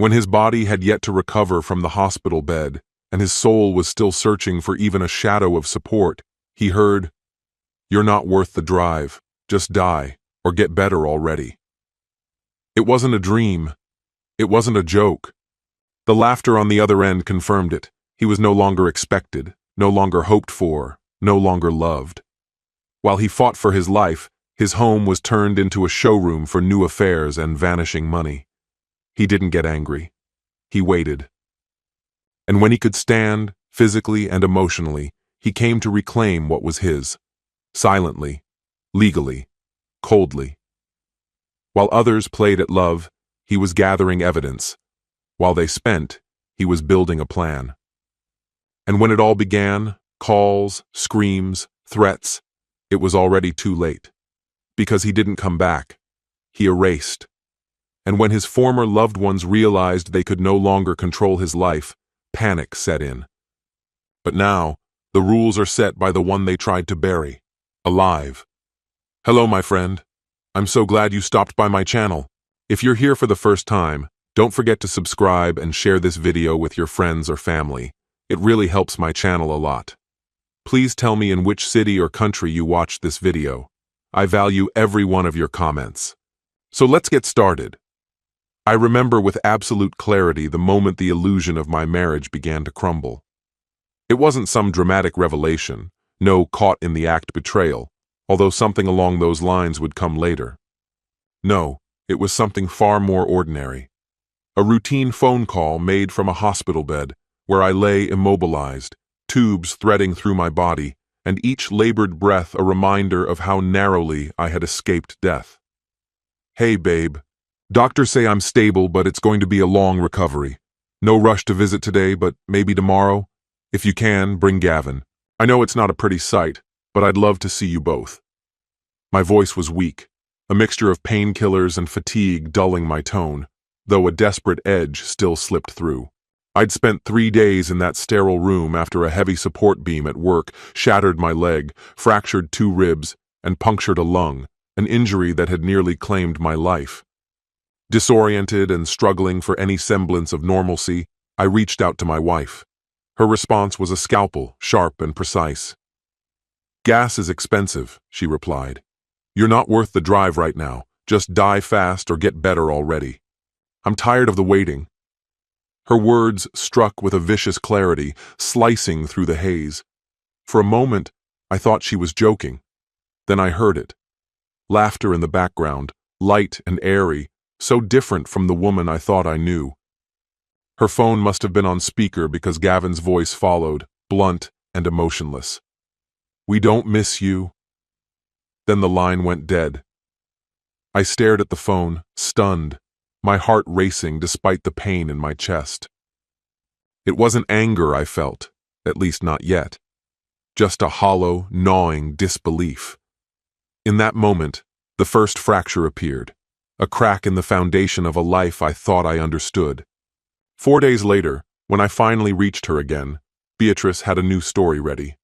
When his body had yet to recover from the hospital bed, and his soul was still searching for even a shadow of support, he heard, "You're not worth the drive. Just die, or get better already." It wasn't a dream. It wasn't a joke. The laughter on the other end confirmed it. He was no longer expected, no longer hoped for, no longer loved. While he fought for his life, his home was turned into a showroom for new affairs and vanishing money. He didn't get angry. He waited. And when he could stand, physically and emotionally, he came to reclaim what was his. Silently, legally, coldly. While others played at love, he was gathering evidence. While they spent, he was building a plan. And when it all began, calls, screams, threats, it was already too late. Because he didn't come back. He erased. And when his former loved ones realized they could no longer control his life, panic set in. But now, the rules are set by the one they tried to bury, alive. Hello, my friend. I'm so glad you stopped by my channel. If you're here for the first time, don't forget to subscribe and share this video with your friends or family. It really helps my channel a lot. Please tell me in which city or country you watched this video. I value every one of your comments. So let's get started. I remember with absolute clarity the moment the illusion of my marriage began to crumble. It wasn't some dramatic revelation, no caught-in-the-act betrayal, although something along those lines would come later. No, it was something far more ordinary. A routine phone call made from a hospital bed, where I lay immobilized, tubes threading through my body, and each labored breath a reminder of how narrowly I had escaped death. "Hey, babe. Doctors say I'm stable, but it's going to be a long recovery. No rush to visit today, but maybe tomorrow. If you can, bring Gavin. I know it's not a pretty sight, but I'd love to see you both." My voice was weak, a mixture of painkillers and fatigue dulling my tone, though a desperate edge still slipped through. I'd spent 3 days in that sterile room after a heavy support beam at work shattered my leg, fractured 2 ribs, and punctured a lung, an injury that had nearly claimed my life. Disoriented and struggling for any semblance of normalcy, I reached out to my wife. Her response was a scalpel, sharp and precise. "Gas is expensive," she replied. "You're not worth the drive right now. Just die fast or get better already. I'm tired of the waiting." Her words struck with a vicious clarity, slicing through the haze. For a moment, I thought she was joking. Then I heard it. Laughter in the background, light and airy, so different from the woman I thought I knew. Her phone must have been on speaker because Gavin's voice followed, blunt and emotionless. "We don't miss you." Then the line went dead. I stared at the phone, stunned, my heart racing despite the pain in my chest. It wasn't anger I felt, at least not yet. Just a hollow, gnawing disbelief. In that moment, the first fracture appeared, a crack in the foundation of a life I thought I understood. 4 days later, when I finally reached her again, Beatrice had a new story ready.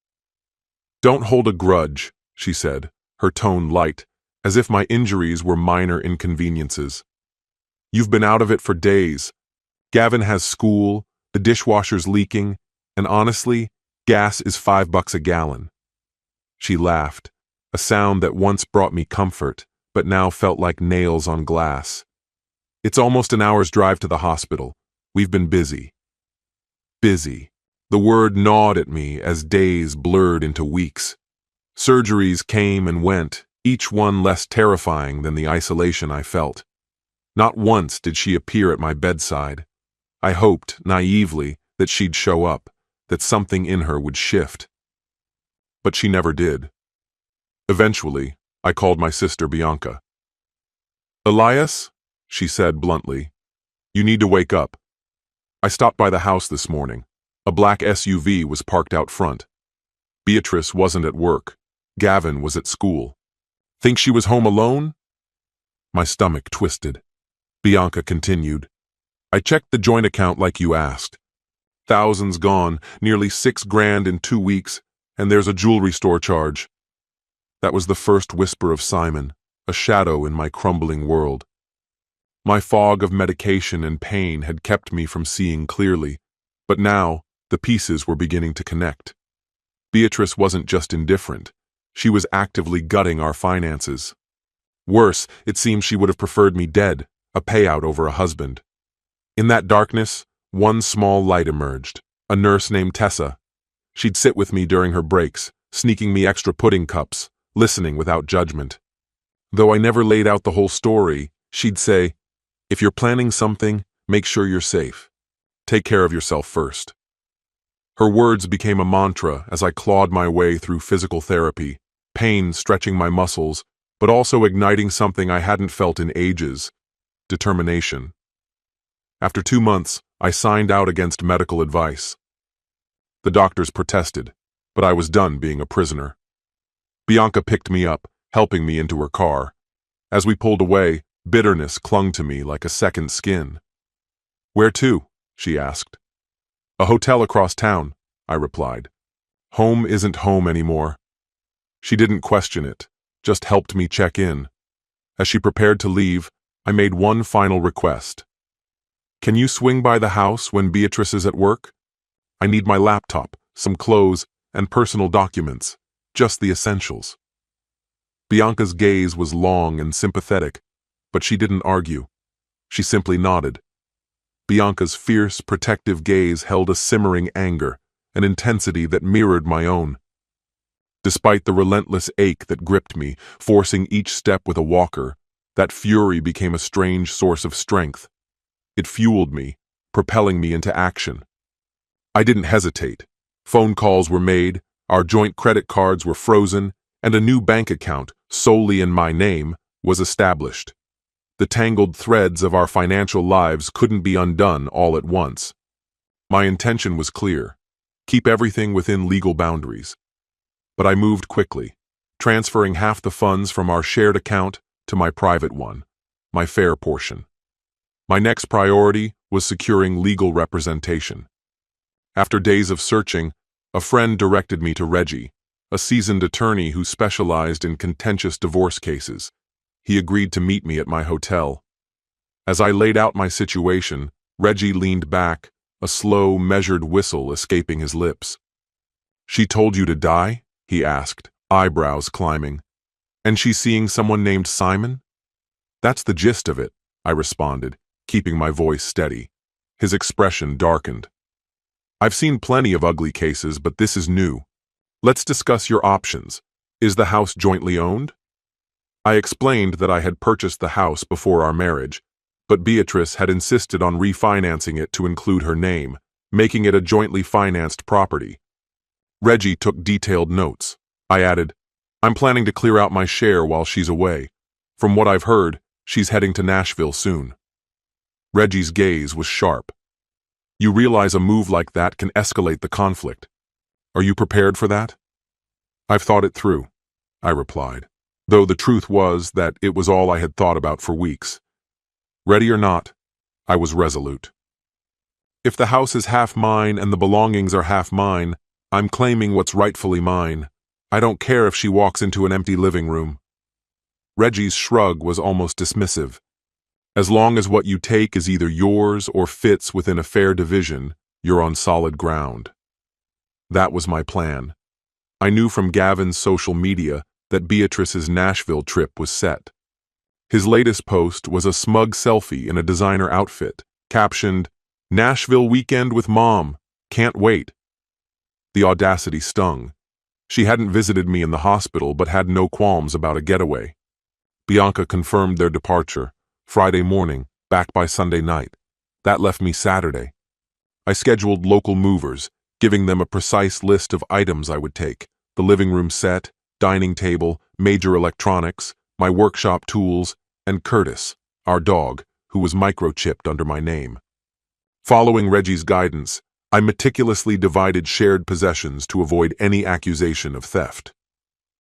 "Don't hold a grudge," she said, her tone light, as if my injuries were minor inconveniences. "You've been out of it for days. Gavin has school, the dishwasher's leaking, and honestly, gas is $5 a gallon." She laughed, a sound that once brought me comfort, but now felt like nails on glass. "It's almost an hour's drive to the hospital. We've been busy." Busy. The word gnawed at me as days blurred into weeks. Surgeries came and went, each one less terrifying than the isolation I felt. Not once did she appear at my bedside. I hoped, naively, that she'd show up, that something in her would shift. But she never did. Eventually, I called my sister Bianca. "Elias," she said bluntly, "you need to wake up. I stopped by the house this morning. A black SUV was parked out front. Beatrice wasn't at work. Gavin was at school. Think she was home alone?" My stomach twisted. Bianca continued. "I checked the joint account like you asked. Thousands gone, nearly $6,000 in 2 weeks, and there's a jewelry store charge." That was the first whisper of Simon, a shadow in my crumbling world. My fog of medication and pain had kept me from seeing clearly, but now the pieces were beginning to connect. Beatrice wasn't just indifferent. She was actively gutting our finances. Worse, it seemed she would have preferred me dead, a payout over a husband. In that darkness, one small light emerged, a nurse named Tessa. She'd sit with me during her breaks, sneaking me extra pudding cups, listening without judgment. Though I never laid out the whole story, she'd say, "If you're planning something, make sure you're safe. Take care of yourself first." Her words became a mantra as I clawed my way through physical therapy, pain stretching my muscles, but also igniting something I hadn't felt in ages: determination. After 2 months, I signed out against medical advice. The doctors protested, but I was done being a prisoner. Bianca picked me up, helping me into her car. As we pulled away, bitterness clung to me like a second skin. "Where to?" she asked. "A hotel across town," I replied. Home isn't home anymore. She didn't question it, just helped me check in. As she prepared to leave, I made one final request. "Can you swing by the house when Beatrice is at work? I need my laptop, some clothes, and personal documents, just the essentials." Bianca's gaze was long and sympathetic, but she didn't argue. She simply nodded. Bianca's fierce, protective gaze held a simmering anger, an intensity that mirrored my own. Despite the relentless ache that gripped me, forcing each step with a walker, that fury became a strange source of strength. It fueled me, propelling me into action. I didn't hesitate. Phone calls were made, our joint credit cards were frozen, and a new bank account, solely in my name, was established. The tangled threads of our financial lives couldn't be undone all at once. My intention was clear: keep everything within legal boundaries. But I moved quickly, transferring half the funds from our shared account to my private one, my fair portion. My next priority was securing legal representation. After days of searching, a friend directed me to Reggie, a seasoned attorney who specialized in contentious divorce cases. He agreed to meet me at my hotel. As I laid out my situation, Reggie leaned back, a slow, measured whistle escaping his lips. "She told you to die?" he asked, eyebrows climbing. "And she's seeing someone named Simon?" "That's the gist of it," I responded, keeping my voice steady. His expression darkened. "I've seen plenty of ugly cases, but this is new. Let's discuss your options. Is the house jointly owned?" I explained that I had purchased the house before our marriage, but Beatrice had insisted on refinancing it to include her name, making it a jointly financed property. Reggie took detailed notes. I added, "I'm planning to clear out my share while she's away. From what I've heard, she's heading to Nashville soon." Reggie's gaze was sharp. "You realize a move like that can escalate the conflict. Are you prepared for that?" "I've thought it through," I replied, though the truth was that it was all I had thought about for weeks. Ready or not, I was resolute. "If the house is half mine and the belongings are half mine, I'm claiming what's rightfully mine. I don't care if she walks into an empty living room." Reggie's shrug was almost dismissive. "As long as what you take is either yours or fits within a fair division, you're on solid ground." That was my plan. I knew from Gavin's social media that Beatrice's Nashville trip was set. His latest post was a smug selfie in a designer outfit, captioned, "Nashville weekend with Mom. Can't wait." The audacity stung. She hadn't visited me in the hospital but had no qualms about a getaway. Bianca confirmed their departure, Friday morning, back by Sunday night. That left me Saturday. I scheduled local movers, giving them a precise list of items I would take: the living room set, dining table, major electronics, my workshop tools, and Curtis, our dog, who was microchipped under my name. Following Reggie's guidance, I meticulously divided shared possessions to avoid any accusation of theft.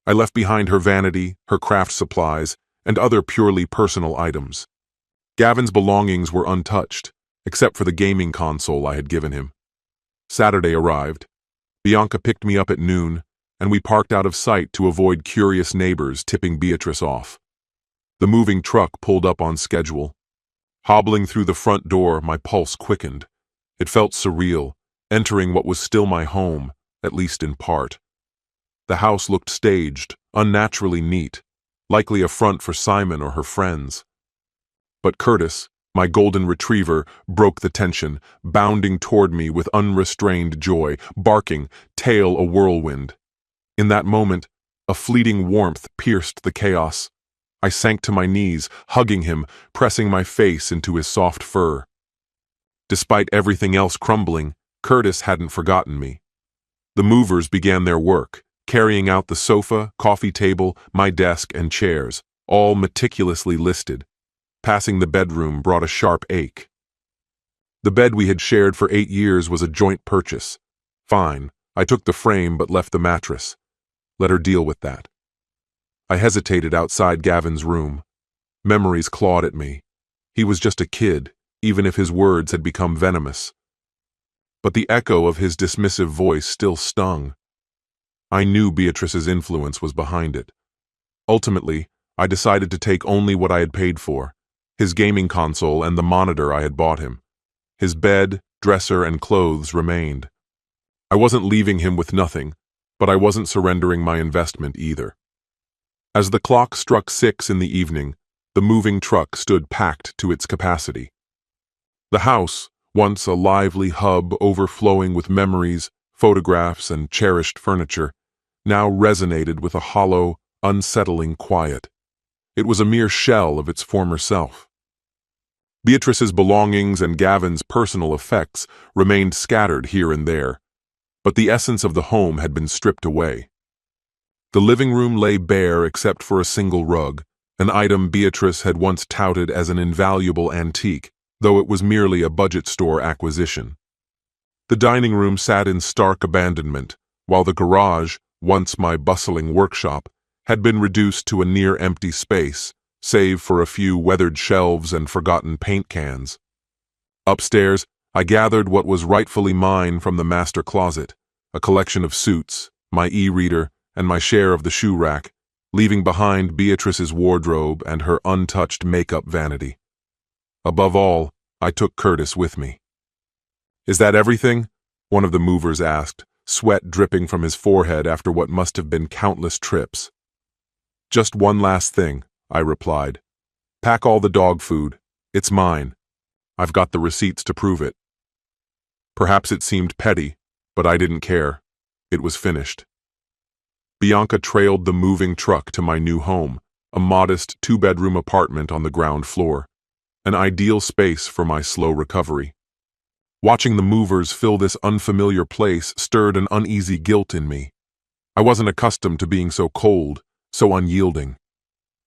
I left behind her vanity, her craft supplies, and other purely personal items. Gavin's belongings were untouched, except for the gaming console I had given him. Saturday arrived. Bianca picked me up at noon, and we parked out of sight to avoid curious neighbors tipping Beatrice off. The moving truck pulled up on schedule. Hobbling through the front door, my pulse quickened. It felt surreal, entering what was still my home, at least in part. The house looked staged, unnaturally neat, likely a front for Simon or her friends. But Curtis, my golden retriever, broke the tension, bounding toward me with unrestrained joy, barking, tail a whirlwind. In that moment, a fleeting warmth pierced the chaos. I sank to my knees, hugging him, pressing my face into his soft fur. Despite everything else crumbling, Curtis hadn't forgotten me. The movers began their work, carrying out the sofa, coffee table, my desk, and chairs, all meticulously listed. Passing the bedroom brought a sharp ache. The bed we had shared for 8 years was a joint purchase. Fine, I took the frame but left the mattress. Let her deal with that. I hesitated outside Gavin's room. Memories clawed at me. He was just a kid, even if his words had become venomous. But the echo of his dismissive voice still stung. I knew Beatrice's influence was behind it. Ultimately, I decided to take only what I had paid for, his gaming console and the monitor I had bought him. His bed, dresser, and clothes remained. I wasn't leaving him with nothing, but I wasn't surrendering my investment either. As the clock struck 6 in the evening, the moving truck stood packed to its capacity. The house, once a lively hub overflowing with memories, photographs, and cherished furniture, now resonated with a hollow, unsettling quiet. It was a mere shell of its former self. Beatrice's belongings and Gavin's personal effects remained scattered here and there, but the essence of the home had been stripped away. The living room lay bare except for a single rug, an item Beatrice had once touted as an invaluable antique, though it was merely a budget store acquisition. The dining room sat in stark abandonment, while the garage, once my bustling workshop, had been reduced to a near-empty space, save for a few weathered shelves and forgotten paint cans. Upstairs, I gathered what was rightfully mine from the master closet, a collection of suits, my e-reader, and my share of the shoe rack, leaving behind Beatrice's wardrobe and her untouched makeup vanity. Above all, I took Curtis with me. "Is that everything?" one of the movers asked, sweat dripping from his forehead after what must have been countless trips. "Just one last thing," I replied. "Pack all the dog food. It's mine. I've got the receipts to prove it." Perhaps it seemed petty, but I didn't care. It was finished. Bianca trailed the moving truck to my new home, a modest 2-bedroom apartment on the ground floor, an ideal space for my slow recovery. Watching the movers fill this unfamiliar place stirred an uneasy guilt in me. I wasn't accustomed to being so cold, so unyielding.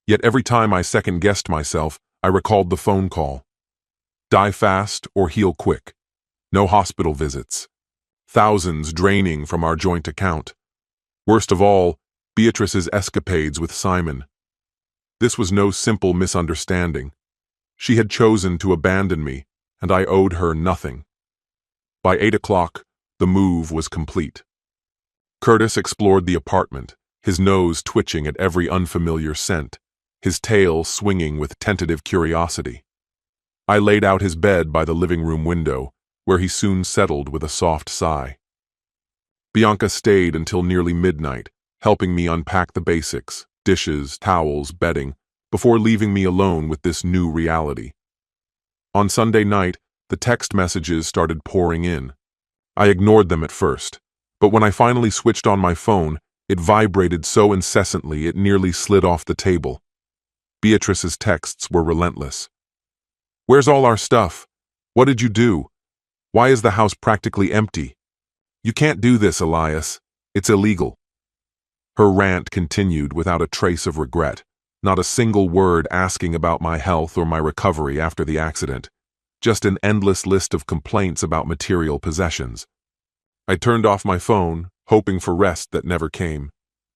Yet every time I second-guessed myself, I recalled the phone call. Die fast or heal quick. No hospital visits. Thousands draining from our joint account. Worst of all, Beatrice's escapades with Simon. This was no simple misunderstanding. She had chosen to abandon me, and I owed her nothing. By 8 o'clock, the move was complete. Curtis explored the apartment, his nose twitching at every unfamiliar scent, his tail swinging with tentative curiosity. I laid out his bed by the living room window, where he soon settled with a soft sigh. Bianca stayed until nearly midnight, helping me unpack the basics, dishes, towels, bedding, before leaving me alone with this new reality. On Sunday night, the text messages started pouring in. I ignored them at first, but when I finally switched on my phone, it vibrated so incessantly it nearly slid off the table. Beatrice's texts were relentless. "Where's all our stuff? What did you do? Why is the house practically empty? You can't do this, Elias. It's illegal." Her rant continued without a trace of regret, not a single word asking about my health or my recovery after the accident, just an endless list of complaints about material possessions. I turned off my phone, hoping for rest that never came.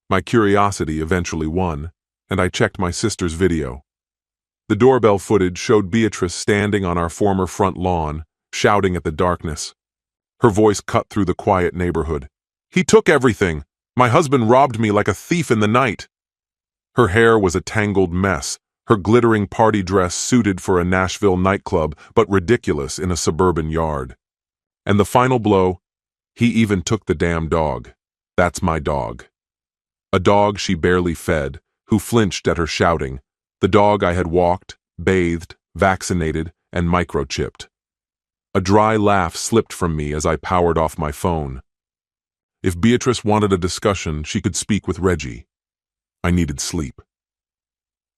My curiosity eventually won, and I checked my sister's video. The doorbell footage showed Beatrice standing on our former front lawn, shouting at the darkness. Her voice cut through the quiet neighborhood. "He took everything! My husband robbed me like a thief in the night!" Her hair was a tangled mess, her glittering party dress suited for a Nashville nightclub but ridiculous in a suburban yard. And the final blow, he even took the damn dog. That's my dog. A dog she barely fed, who flinched at her shouting, the dog I had walked, bathed, vaccinated, and microchipped. A dry laugh slipped from me as I powered off my phone. If Beatrice wanted a discussion, she could speak with Reggie. I needed sleep.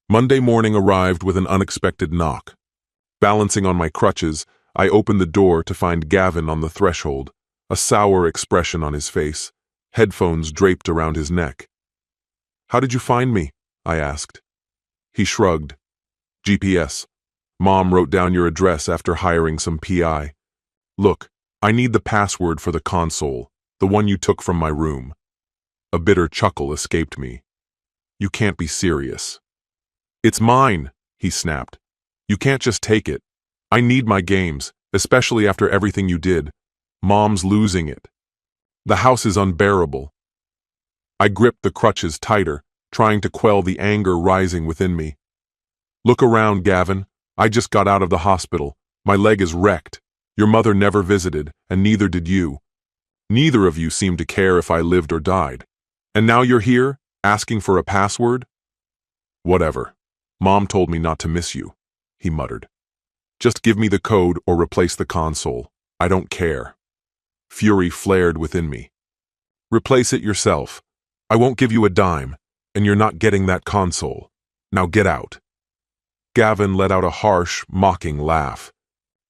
Monday morning arrived with an unexpected knock. Balancing on my crutches, I opened the door to find Gavin on the threshold, a sour expression on his face, headphones draped around his neck. "How did you find me?" I asked. He shrugged. "GPS. Mom wrote down your address after hiring some PI. Look, I need the password for the console, the one you took from my room." A bitter chuckle escaped me. "You can't be serious." "It's mine," he snapped. "You can't just take it. I need my games, especially after everything you did. Mom's losing it. The house is unbearable." I gripped the crutches tighter, trying to quell the anger rising within me. "Look around, Gavin. I just got out of the hospital. My leg is wrecked. Your mother never visited, and neither did you. Neither of you seemed to care if I lived or died. And now you're here, asking for a password?" "Whatever. Mom told me not to miss you," he muttered. "Just give me the code or replace the console. I don't care." Fury flared within me. "Replace it yourself. I won't give you a dime, and you're not getting that console. Now get out." Gavin let out a harsh, mocking laugh.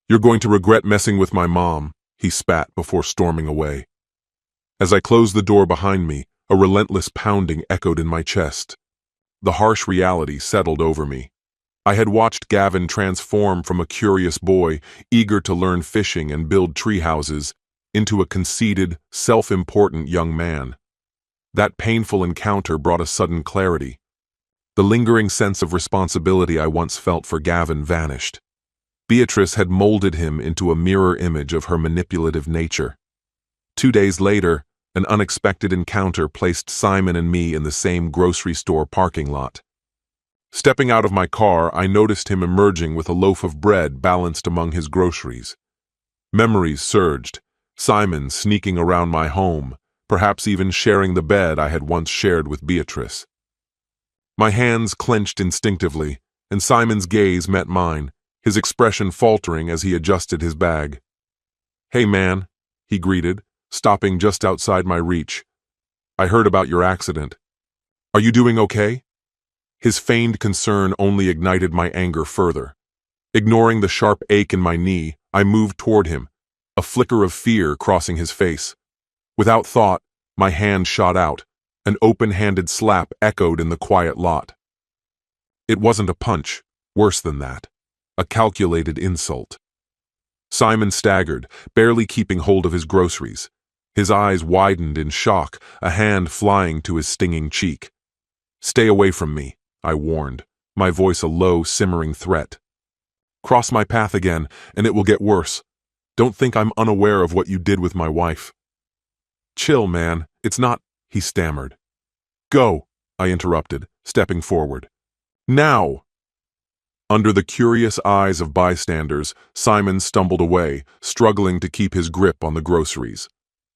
"You're going to regret messing with my mom," he spat before storming away. As I closed the door behind me, a relentless pounding echoed in my chest. The harsh reality settled over me. I had watched Gavin transform from a curious boy, eager to learn fishing and build tree houses, into a conceited, self-important young man. That painful encounter brought a sudden clarity. The lingering sense of responsibility I once felt for Gavin vanished. Beatrice had molded him into a mirror image of her manipulative nature. 2 days later, an unexpected encounter placed Simon and me in the same grocery store parking lot. Stepping out of my car, I noticed him emerging with a loaf of bread balanced among his groceries. Memories surged, Simon sneaking around my home, perhaps even sharing the bed I had once shared with Beatrice. My hands clenched instinctively, and Simon's gaze met mine, his expression faltering as he adjusted his bag. "Hey man," he greeted, stopping just outside my reach. "I heard about your accident. Are you doing okay?" His feigned concern only ignited my anger further. Ignoring the sharp ache in my knee, I moved toward him, a flicker of fear crossing his face. Without thought, my hand shot out. An open-handed slap echoed in the quiet lot. It wasn't a punch, worse than that. A calculated insult. Simon staggered, barely keeping hold of his groceries. His eyes widened in shock, a hand flying to his stinging cheek. "Stay away from me," I warned, my voice a low, simmering threat. "Cross my path again, and it will get worse. Don't think I'm unaware of what you did with my wife." "Chill, man. It's not," he stammered. "Go," I interrupted, stepping forward. "Now!" Under the curious eyes of bystanders, Simon stumbled away, struggling to keep his grip on the groceries.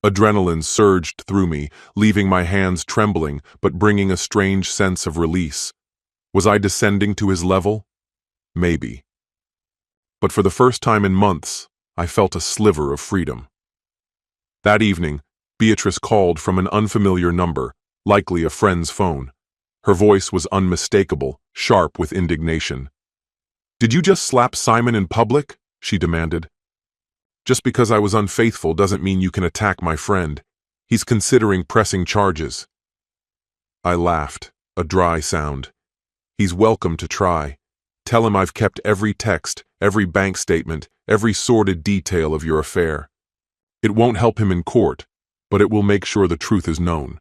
Adrenaline surged through me, leaving my hands trembling but bringing a strange sense of release. Was I descending to his level? Maybe. But for the first time in months, I felt a sliver of freedom. That evening, Beatrice called from an unfamiliar number, likely a friend's phone. Her voice was unmistakable, sharp with indignation. "Did you just slap Simon in public?" she demanded. "Just because I was unfaithful doesn't mean you can attack my friend. He's considering pressing charges." I laughed, a dry sound. "He's welcome to try. Tell him I've kept every text, every bank statement, every sordid detail of your affair. It won't help him in court, but it will make sure the truth is known."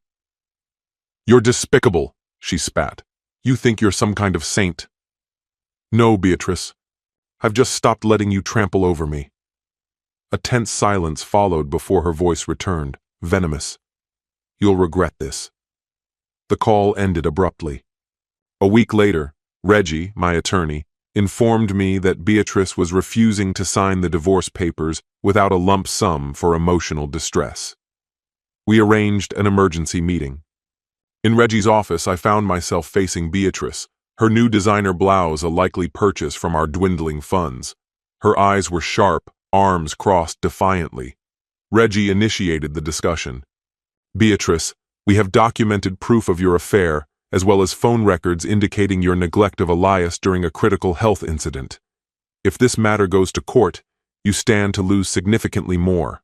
"You're despicable," she spat. "You think you're some kind of saint." "No, Beatrice. I've just stopped letting you trample over me." A tense silence followed before her voice returned, venomous. "You'll regret this." The call ended abruptly. A week later, Reggie, my attorney, informed me that Beatrice was refusing to sign the divorce papers without a lump sum for emotional distress. We arranged an emergency meeting. In Reggie's office, I found myself facing Beatrice, her new designer blouse a likely purchase from our dwindling funds. Her eyes were sharp, arms crossed defiantly. Reggie initiated the discussion. "Beatrice, we have documented proof of your affair, as well as phone records indicating your neglect of Elias during a critical health incident. If this matter goes to court, you stand to lose significantly more."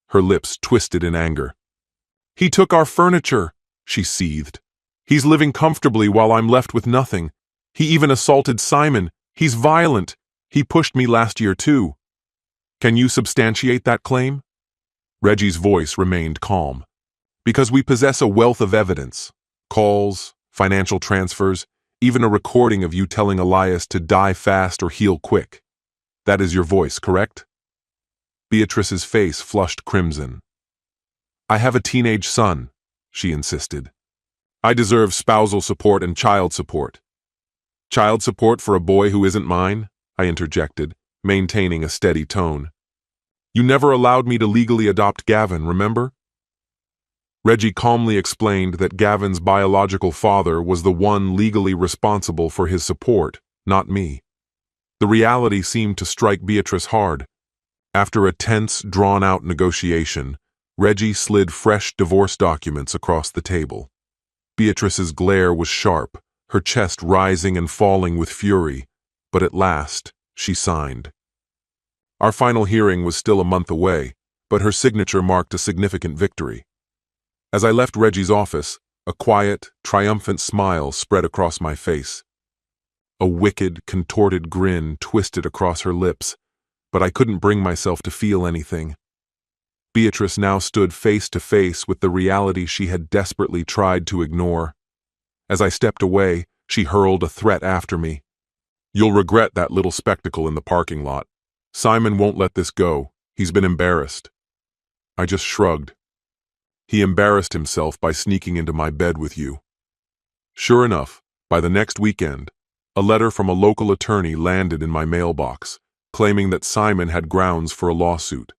Her lips twisted in anger. "He took our furniture," she seethed. "He's living comfortably while I'm left with nothing. He even assaulted Simon. He's violent. He pushed me last year too." "Can you substantiate that claim?" Reggie's voice remained calm. "Because we possess a wealth of evidence. Calls, financial transfers, even a recording of you telling Elias to die fast or heal quick. That is your voice, correct?" Beatrice's face flushed crimson. "I have a teenage son," she insisted. "I deserve spousal support and child support." "Child support for a boy who isn't mine?" I interjected, maintaining a steady tone. "You never allowed me to legally adopt Gavin, remember?" Reggie calmly explained that Gavin's biological father was the one legally responsible for his support, not me. The reality seemed to strike Beatrice hard. After a tense, drawn-out negotiation, Reggie slid fresh divorce documents across the table. Beatrice's glare was sharp, her chest rising and falling with fury, but at last, she signed. Our final hearing was still a month away, but her signature marked a significant victory. As I left Reggie's office, a quiet, triumphant smile spread across my face. A wicked, contorted grin twisted across her lips, but I couldn't bring myself to feel anything. Beatrice now stood face to face with the reality she had desperately tried to ignore. As I stepped away, she hurled a threat after me. "You'll regret that little spectacle in the parking lot. Simon won't let this go. He's been embarrassed." I just shrugged. "He embarrassed himself by sneaking into my bed with you." Sure enough, by the next weekend, a letter from a local attorney landed in my mailbox, claiming that Simon had grounds for a lawsuit.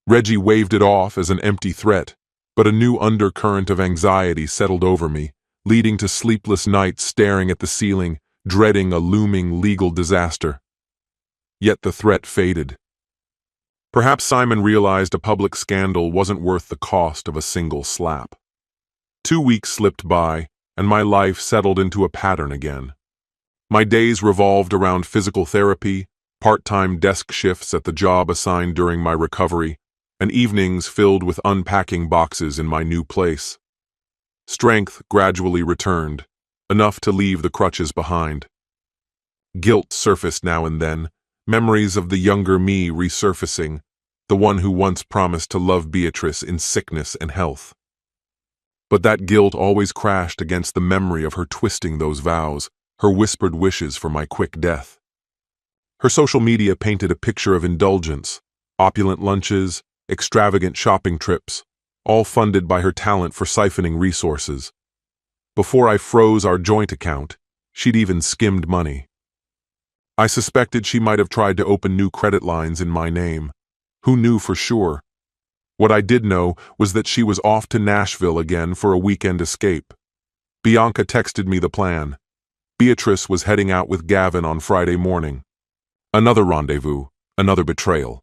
Reggie waved it off as an empty threat, but a new undercurrent of anxiety settled over me, leading to sleepless nights staring at the ceiling, dreading a looming legal disaster. Yet the threat faded. Perhaps Simon realized a public scandal wasn't worth the cost of a single slap. 2 weeks slipped by, and my life settled into a pattern again. My days revolved around physical therapy, part-time desk shifts at the job assigned during my recovery, and evenings filled with unpacking boxes in my new place. Strength gradually returned, enough to leave the crutches behind. Guilt surfaced now and then, memories of the younger me resurfacing, the one who once promised to love Beatrice in sickness and health. But that guilt always crashed against the memory of her twisting those vows, her whispered wishes for my quick death. Her social media painted a picture of indulgence, opulent lunches, extravagant shopping trips, all funded by her talent for siphoning resources. Before I froze our joint account, she'd even skimmed money. I suspected she might have tried to open new credit lines in my name. Who knew for sure? What I did know was that she was off to Nashville again for a weekend escape. Bianca texted me the plan. Beatrice was heading out with Gavin on Friday morning. Another rendezvous, another betrayal.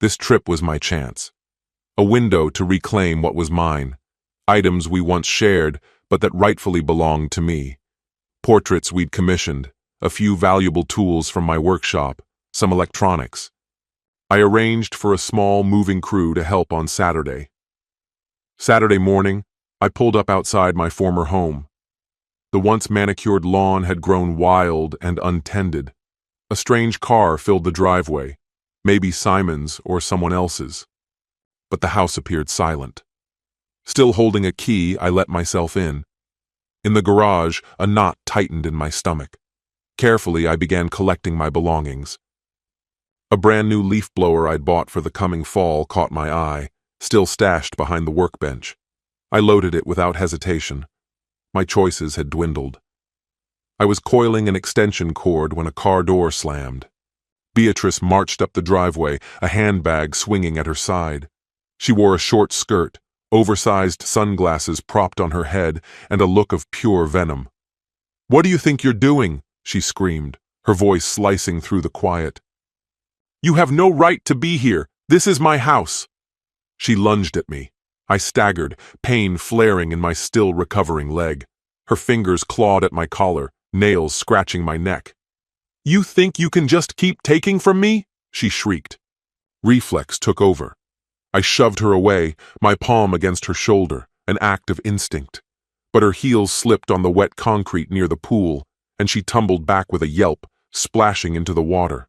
This trip was my chance. A window to reclaim what was mine. Items we once shared, but that rightfully belonged to me. Portraits we'd commissioned, a few valuable tools from my workshop, some electronics. I arranged for a small moving crew to help on Saturday. Saturday morning, I pulled up outside my former home. The once manicured lawn had grown wild and untended. A strange car filled the driveway, maybe Simon's or someone else's. But the house appeared silent. Still holding a key, I let myself in. In the garage, a knot tightened in my stomach. Carefully, I began collecting my belongings. A brand new leaf blower I'd bought for the coming fall caught my eye, still stashed behind the workbench. I loaded it without hesitation. My choices had dwindled. I was coiling an extension cord when a car door slammed. Beatrice marched up the driveway, a handbag swinging at her side. She wore a short skirt, oversized sunglasses propped on her head, and a look of pure venom. "What do you think you're doing?" she screamed, her voice slicing through the quiet. "You have no right to be here. This is my house." She lunged at me. I staggered, pain flaring in my still recovering leg. Her fingers clawed at my collar, nails scratching my neck. "You think you can just keep taking from me?" she shrieked. Reflex took over. I shoved her away, my palm against her shoulder, an act of instinct. But her heels slipped on the wet concrete near the pool, and she tumbled back with a yelp, splashing into the water.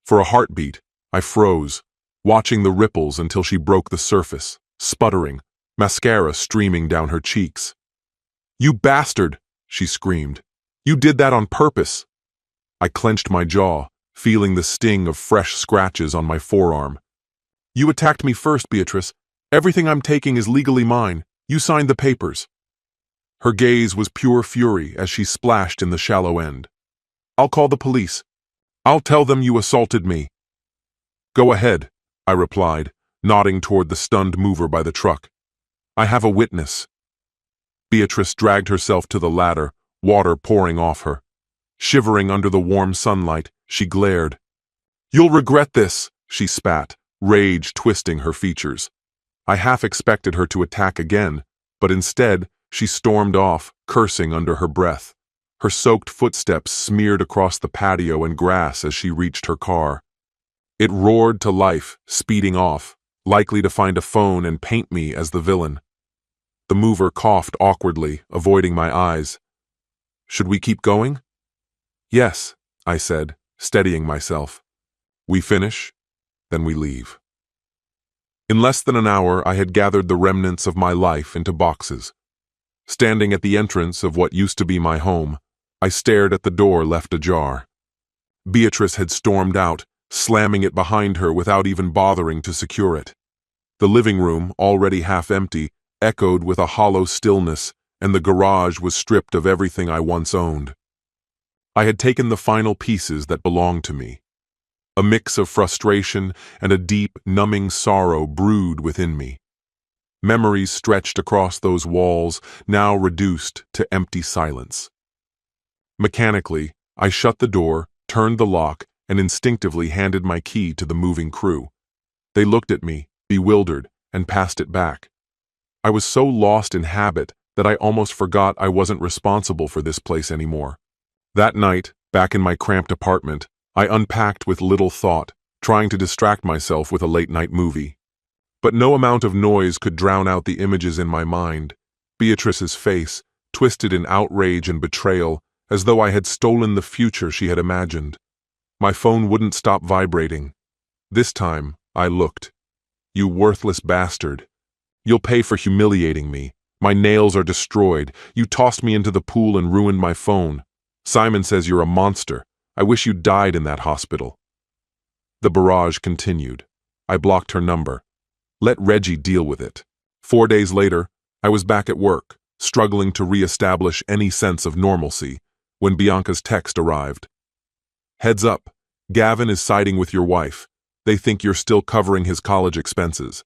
For a heartbeat, I froze, watching the ripples until she broke the surface, sputtering, mascara streaming down her cheeks. "You bastard!" she screamed. "You did that on purpose." I clenched my jaw, feeling the sting of fresh scratches on my forearm. "You attacked me first, Beatrice. Everything I'm taking is legally mine. You signed the papers." Her gaze was pure fury as she splashed in the shallow end. "I'll call the police. I'll tell them you assaulted me." "Go ahead," I replied, nodding toward the stunned mover by the truck. "I have a witness." Beatrice dragged herself to the ladder, water pouring off her. Shivering under the warm sunlight, she glared. "You'll regret this," she spat, rage twisting her features. I half expected her to attack again, but instead, she stormed off, cursing under her breath. Her soaked footsteps smeared across the patio and grass as she reached her car. It roared to life, speeding off, likely to find a phone and paint me as the villain. The mover coughed awkwardly, avoiding my eyes. "Should we keep going?" "Yes," I said, steadying myself. "We finish, then we leave." In less than an hour, I had gathered the remnants of my life into boxes. Standing at the entrance of what used to be my home, I stared at the door left ajar. Beatrice had stormed out, slamming it behind her without even bothering to secure it. The living room, already half empty, echoed with a hollow stillness, and the garage was stripped of everything I once owned. I had taken the final pieces that belonged to me. A mix of frustration and a deep, numbing sorrow brewed within me. Memories stretched across those walls, now reduced to empty silence. Mechanically, I shut the door, turned the lock, and instinctively handed my key to the moving crew. They looked at me, bewildered, and passed it back. I was so lost in habit that I almost forgot I wasn't responsible for this place anymore. That night, back in my cramped apartment, I unpacked with little thought, trying to distract myself with a late-night movie. But no amount of noise could drown out the images in my mind. Beatrice's face, twisted in outrage and betrayal, as though I had stolen the future she had imagined. My phone wouldn't stop vibrating. This time, I looked. "You worthless bastard. You'll pay for humiliating me. My nails are destroyed. You tossed me into the pool and ruined my phone. Simon says you're a monster. I wish you died in that hospital." The barrage continued. I blocked her number. Let Reggie deal with it. 4 days later, I was back at work, struggling to re-establish any sense of normalcy, when Bianca's text arrived. "Heads up, Gavin is siding with your wife. They think you're still covering his college expenses.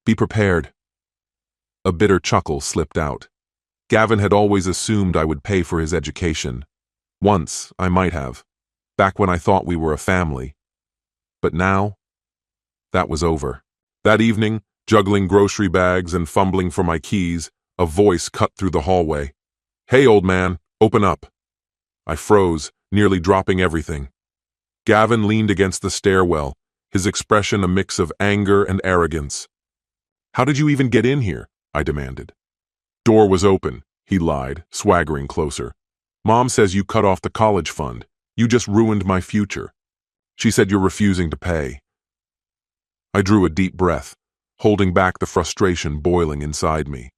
Be prepared." A bitter chuckle slipped out. Gavin had always assumed I would pay for his education. Once, I might have, back when I thought we were a family. But now, that was over. That evening, juggling grocery bags and fumbling for my keys, a voice cut through the hallway. "Hey, old man, open up." I froze, nearly dropping everything. Gavin leaned against the stairwell, his expression a mix of anger and arrogance. "How did you even get in here?" I demanded. "Door was open," he lied, swaggering closer. "Mom says you cut off the college fund. You just ruined my future. She said you're refusing to pay." I drew a deep breath, holding back the frustration boiling inside me.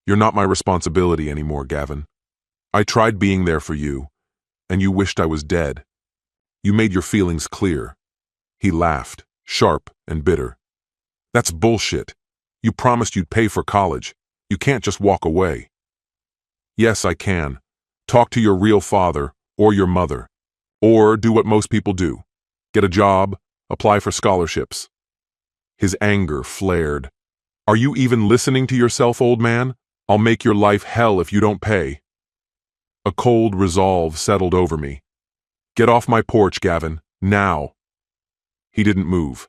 "You're not my responsibility anymore, Gavin. I tried being there for you, and you wished I was dead. You made your feelings clear." He laughed, sharp and bitter. "That's bullshit. You promised you'd pay for college. You can't just walk away." "Yes, I can, Talk to your real father or your mother. Or do what most people do. Get a job, apply for scholarships. His anger flared. Are you even listening to yourself, old man? I'll make your life hell if you don't pay. A cold resolve settled over me. Get off my porch, Gavin, now. He didn't move.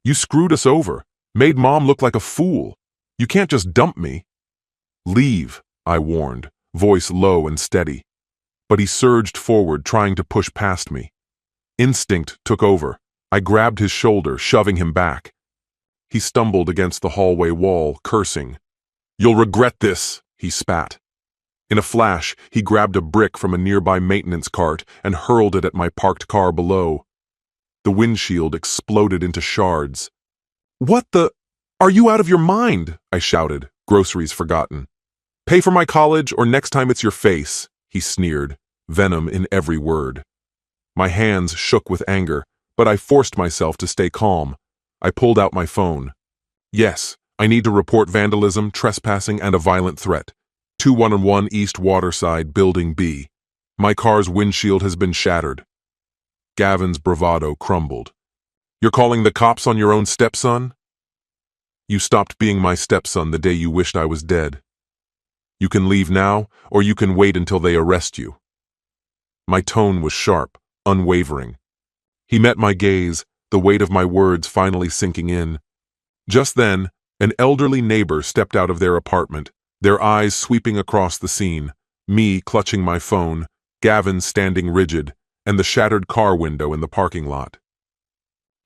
You screwed us over, made Mom look like a fool. You can't just dump me. Leave, I warned, voice low and steady. But he surged forward, trying to push past me. Instinct took over. I grabbed his shoulder, shoving him back. He stumbled against the hallway wall, cursing. You'll regret this, he spat. In a flash, he grabbed a brick from a nearby maintenance cart and hurled it at my parked car below. The windshield exploded into shards. What the? Are you out of your mind? I shouted, groceries forgotten. Pay for my college or next time it's your face, he sneered, venom in every word. My hands shook with anger, but I forced myself to stay calm. I pulled out my phone. Yes, I need to report vandalism, trespassing, and a violent threat. 2111 East Waterside, Building B. My car's windshield has been shattered. Gavin's bravado crumbled. You're calling the cops on your own stepson? You stopped being my stepson the day you wished I was dead. You can leave now, or you can wait until they arrest you. My tone was sharp, unwavering. He met my gaze, the weight of my words finally sinking in. Just then, an elderly neighbor stepped out of their apartment, their eyes sweeping across the scene, me clutching my phone, Gavin standing rigid, and the shattered car window in the parking lot.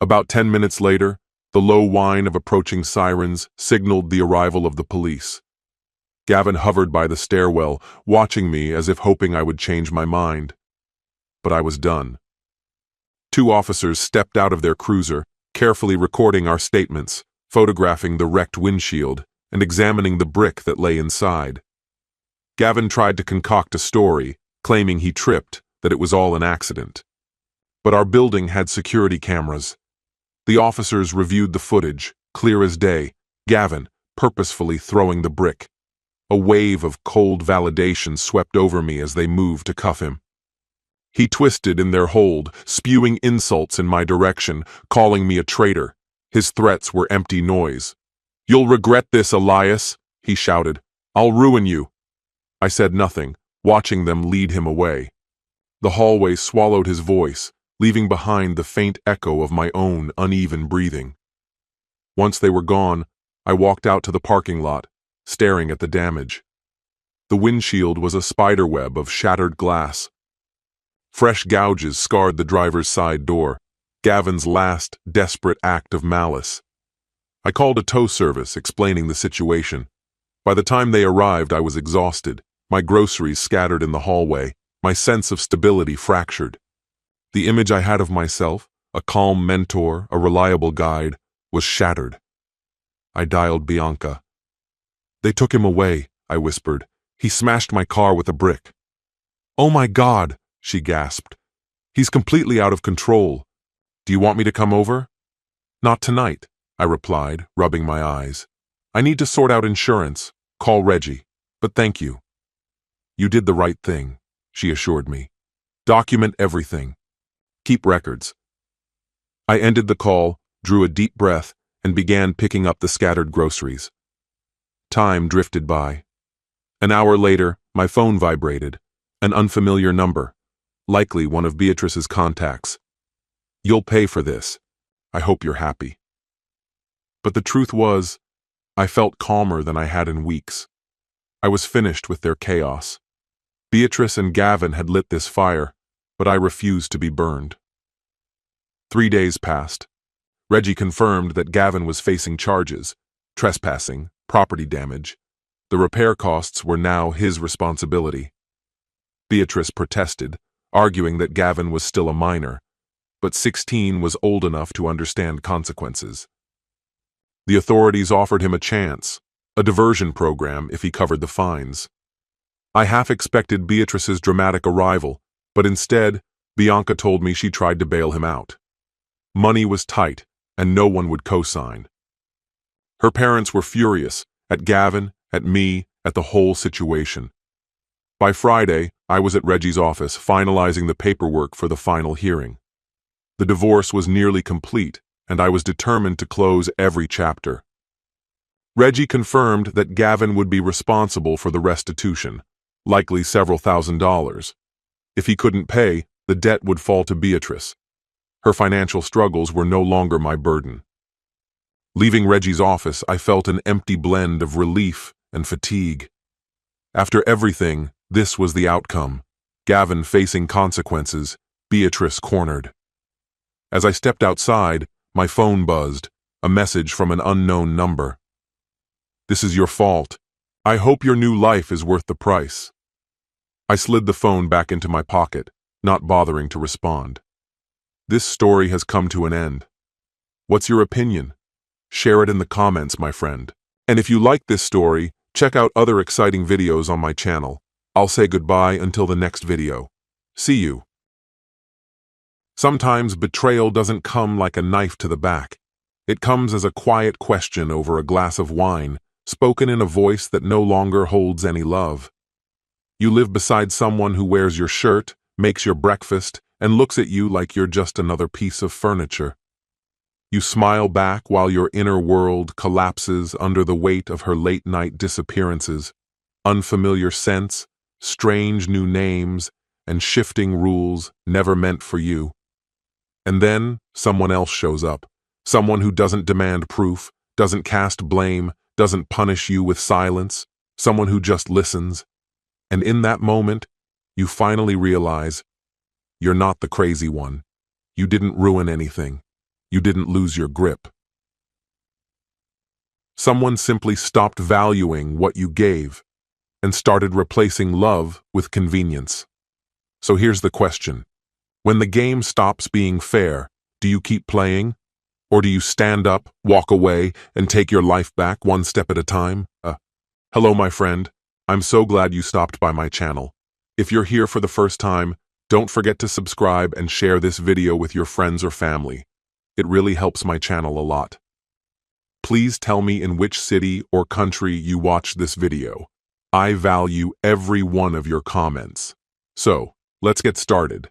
About 10 minutes later, the low whine of approaching sirens signaled the arrival of the police. Gavin hovered by the stairwell, watching me as if hoping I would change my mind. But I was done. 2 officers stepped out of their cruiser, carefully recording our statements, photographing the wrecked windshield, and examining the brick that lay inside. Gavin tried to concoct a story, claiming he tripped, that it was all an accident. But our building had security cameras. The officers reviewed the footage, clear as day, Gavin purposefully throwing the brick. A wave of cold validation swept over me as they moved to cuff him. He twisted in their hold, spewing insults in my direction, calling me a traitor. His threats were empty noise. You'll regret this, Elias, he shouted. I'll ruin you. I said nothing, watching them lead him away. The hallway swallowed his voice, leaving behind the faint echo of my own uneven breathing. Once they were gone, I walked out to the parking lot, staring at the damage. The windshield was a spiderweb of shattered glass. Fresh gouges scarred the driver's side door, Gavin's last desperate act of malice. I called a tow service, explaining the situation. By the time they arrived, I was exhausted, my groceries scattered in the hallway, my sense of stability fractured. The image I had of myself, a calm mentor, a reliable guide, was shattered. I dialed Bianca. They took him away, I whispered. He smashed my car with a brick. Oh my God, she gasped. He's completely out of control. Do you want me to come over? Not tonight, I replied, rubbing my eyes. I need to sort out insurance. Call Reggie. But thank you. You did the right thing, she assured me. Document everything. Keep records. I ended the call, drew a deep breath, and began picking up the scattered groceries. Time drifted by. An hour later, my phone vibrated. An unfamiliar number, likely one of Beatrice's contacts. You'll pay for this. I hope you're happy. But the truth was, I felt calmer than I had in weeks. I was finished with their chaos. Beatrice and Gavin had lit this fire, but I refused to be burned. 3 days passed. Reggie confirmed that Gavin was facing charges, trespassing, property damage. The repair costs were now his responsibility. Beatrice protested, arguing that Gavin was still a minor, but 16 was old enough to understand consequences. The authorities offered him a chance, a diversion program if he covered the fines. I half expected Beatrice's dramatic arrival, but instead, Bianca told me she tried to bail him out. Money was tight, and no one would co-sign. Her parents were furious, at Gavin, at me, at the whole situation. By Friday, I was at Reggie's office finalizing the paperwork for the final hearing. The divorce was nearly complete, and I was determined to close every chapter. Reggie confirmed that Gavin would be responsible for the restitution, likely several $1,000s. If he couldn't pay, the debt would fall to Beatrice. Her financial struggles were no longer my burden. Leaving Reggie's office, I felt an empty blend of relief and fatigue. After everything, this was the outcome. Gavin facing consequences, Beatrice cornered. As I stepped outside, my phone buzzed, a message from an unknown number. "This is your fault. I hope your new life is worth the price." I slid the phone back into my pocket, not bothering to respond. This story has come to an end. What's your opinion? Share it in the comments, my friend. And if you like this story, check out other exciting videos on my channel. I'll say goodbye until the next video. See you. Sometimes betrayal doesn't come like a knife to the back. It comes as a quiet question over a glass of wine, spoken in a voice that no longer holds any love. You live beside someone who wears your shirt, makes your breakfast, and looks at you like you're just another piece of furniture. You smile back while your inner world collapses under the weight of her late-night disappearances, unfamiliar scents, strange new names, and shifting rules never meant for you. And then someone else shows up, someone who doesn't demand proof, doesn't cast blame, doesn't punish you with silence, someone who just listens. And in that moment, you finally realize you're not the crazy one. You didn't ruin anything. You didn't lose your grip. Someone simply stopped valuing what you gave and started replacing love with convenience. So here's the question. When the game stops being fair, do you keep playing? Or do you stand up, walk away, and take your life back one step at a time? Hello, my friend. I'm so glad you stopped by my channel. If you're here for the first time, don't forget to subscribe and share this video with your friends or family. It really helps my channel a lot. Please tell me in which city or country you watched this video. I value every one of your comments. So, let's get started.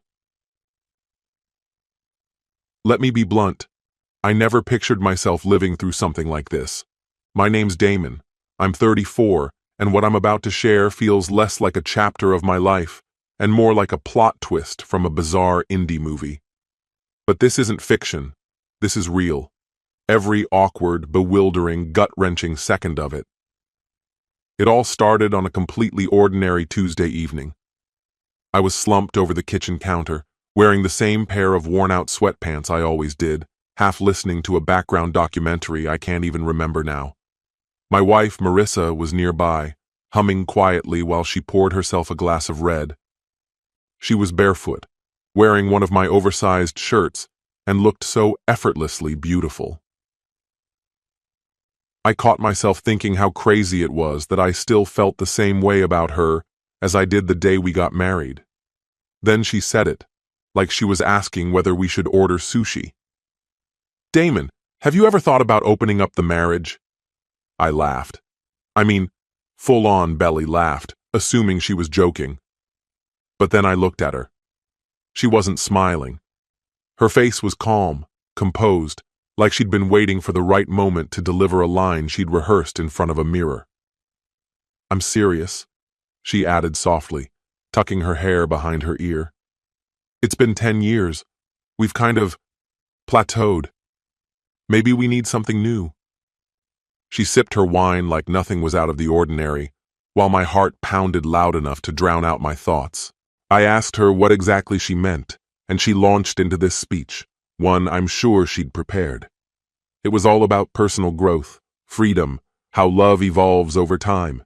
Let me be blunt. I never pictured myself living through something like this. My name's Damon. I'm 34, and what I'm about to share feels less like a chapter of my life and more like a plot twist from a bizarre indie movie. But this isn't fiction. This is real. Every awkward, bewildering, gut-wrenching second of it. It all started on a completely ordinary Tuesday evening. I was slumped over the kitchen counter, wearing the same pair of worn-out sweatpants I always did, half listening to a background documentary I can't even remember now. My wife, Marissa, was nearby, humming quietly while she poured herself a glass of red. She was barefoot, wearing one of my oversized shirts, and looked so effortlessly beautiful. I caught myself thinking how crazy it was that I still felt the same way about her as I did the day we got married. Then she said it, like she was asking whether we should order sushi. "Damon, have you ever thought about opening up the marriage?" I laughed. I mean, full-on belly laughed, assuming she was joking. But then I looked at her. She wasn't smiling. Her face was calm, composed, like she'd been waiting for the right moment to deliver a line she'd rehearsed in front of a mirror. "I'm serious," she added softly, tucking her hair behind her ear. "It's been 10 years. We've kind of plateaued. Maybe we need something new." She sipped her wine like nothing was out of the ordinary, while my heart pounded loud enough to drown out my thoughts. I asked her what exactly she meant, and she launched into this speech, one I'm sure she'd prepared. It was all about personal growth, freedom, how love evolves over time.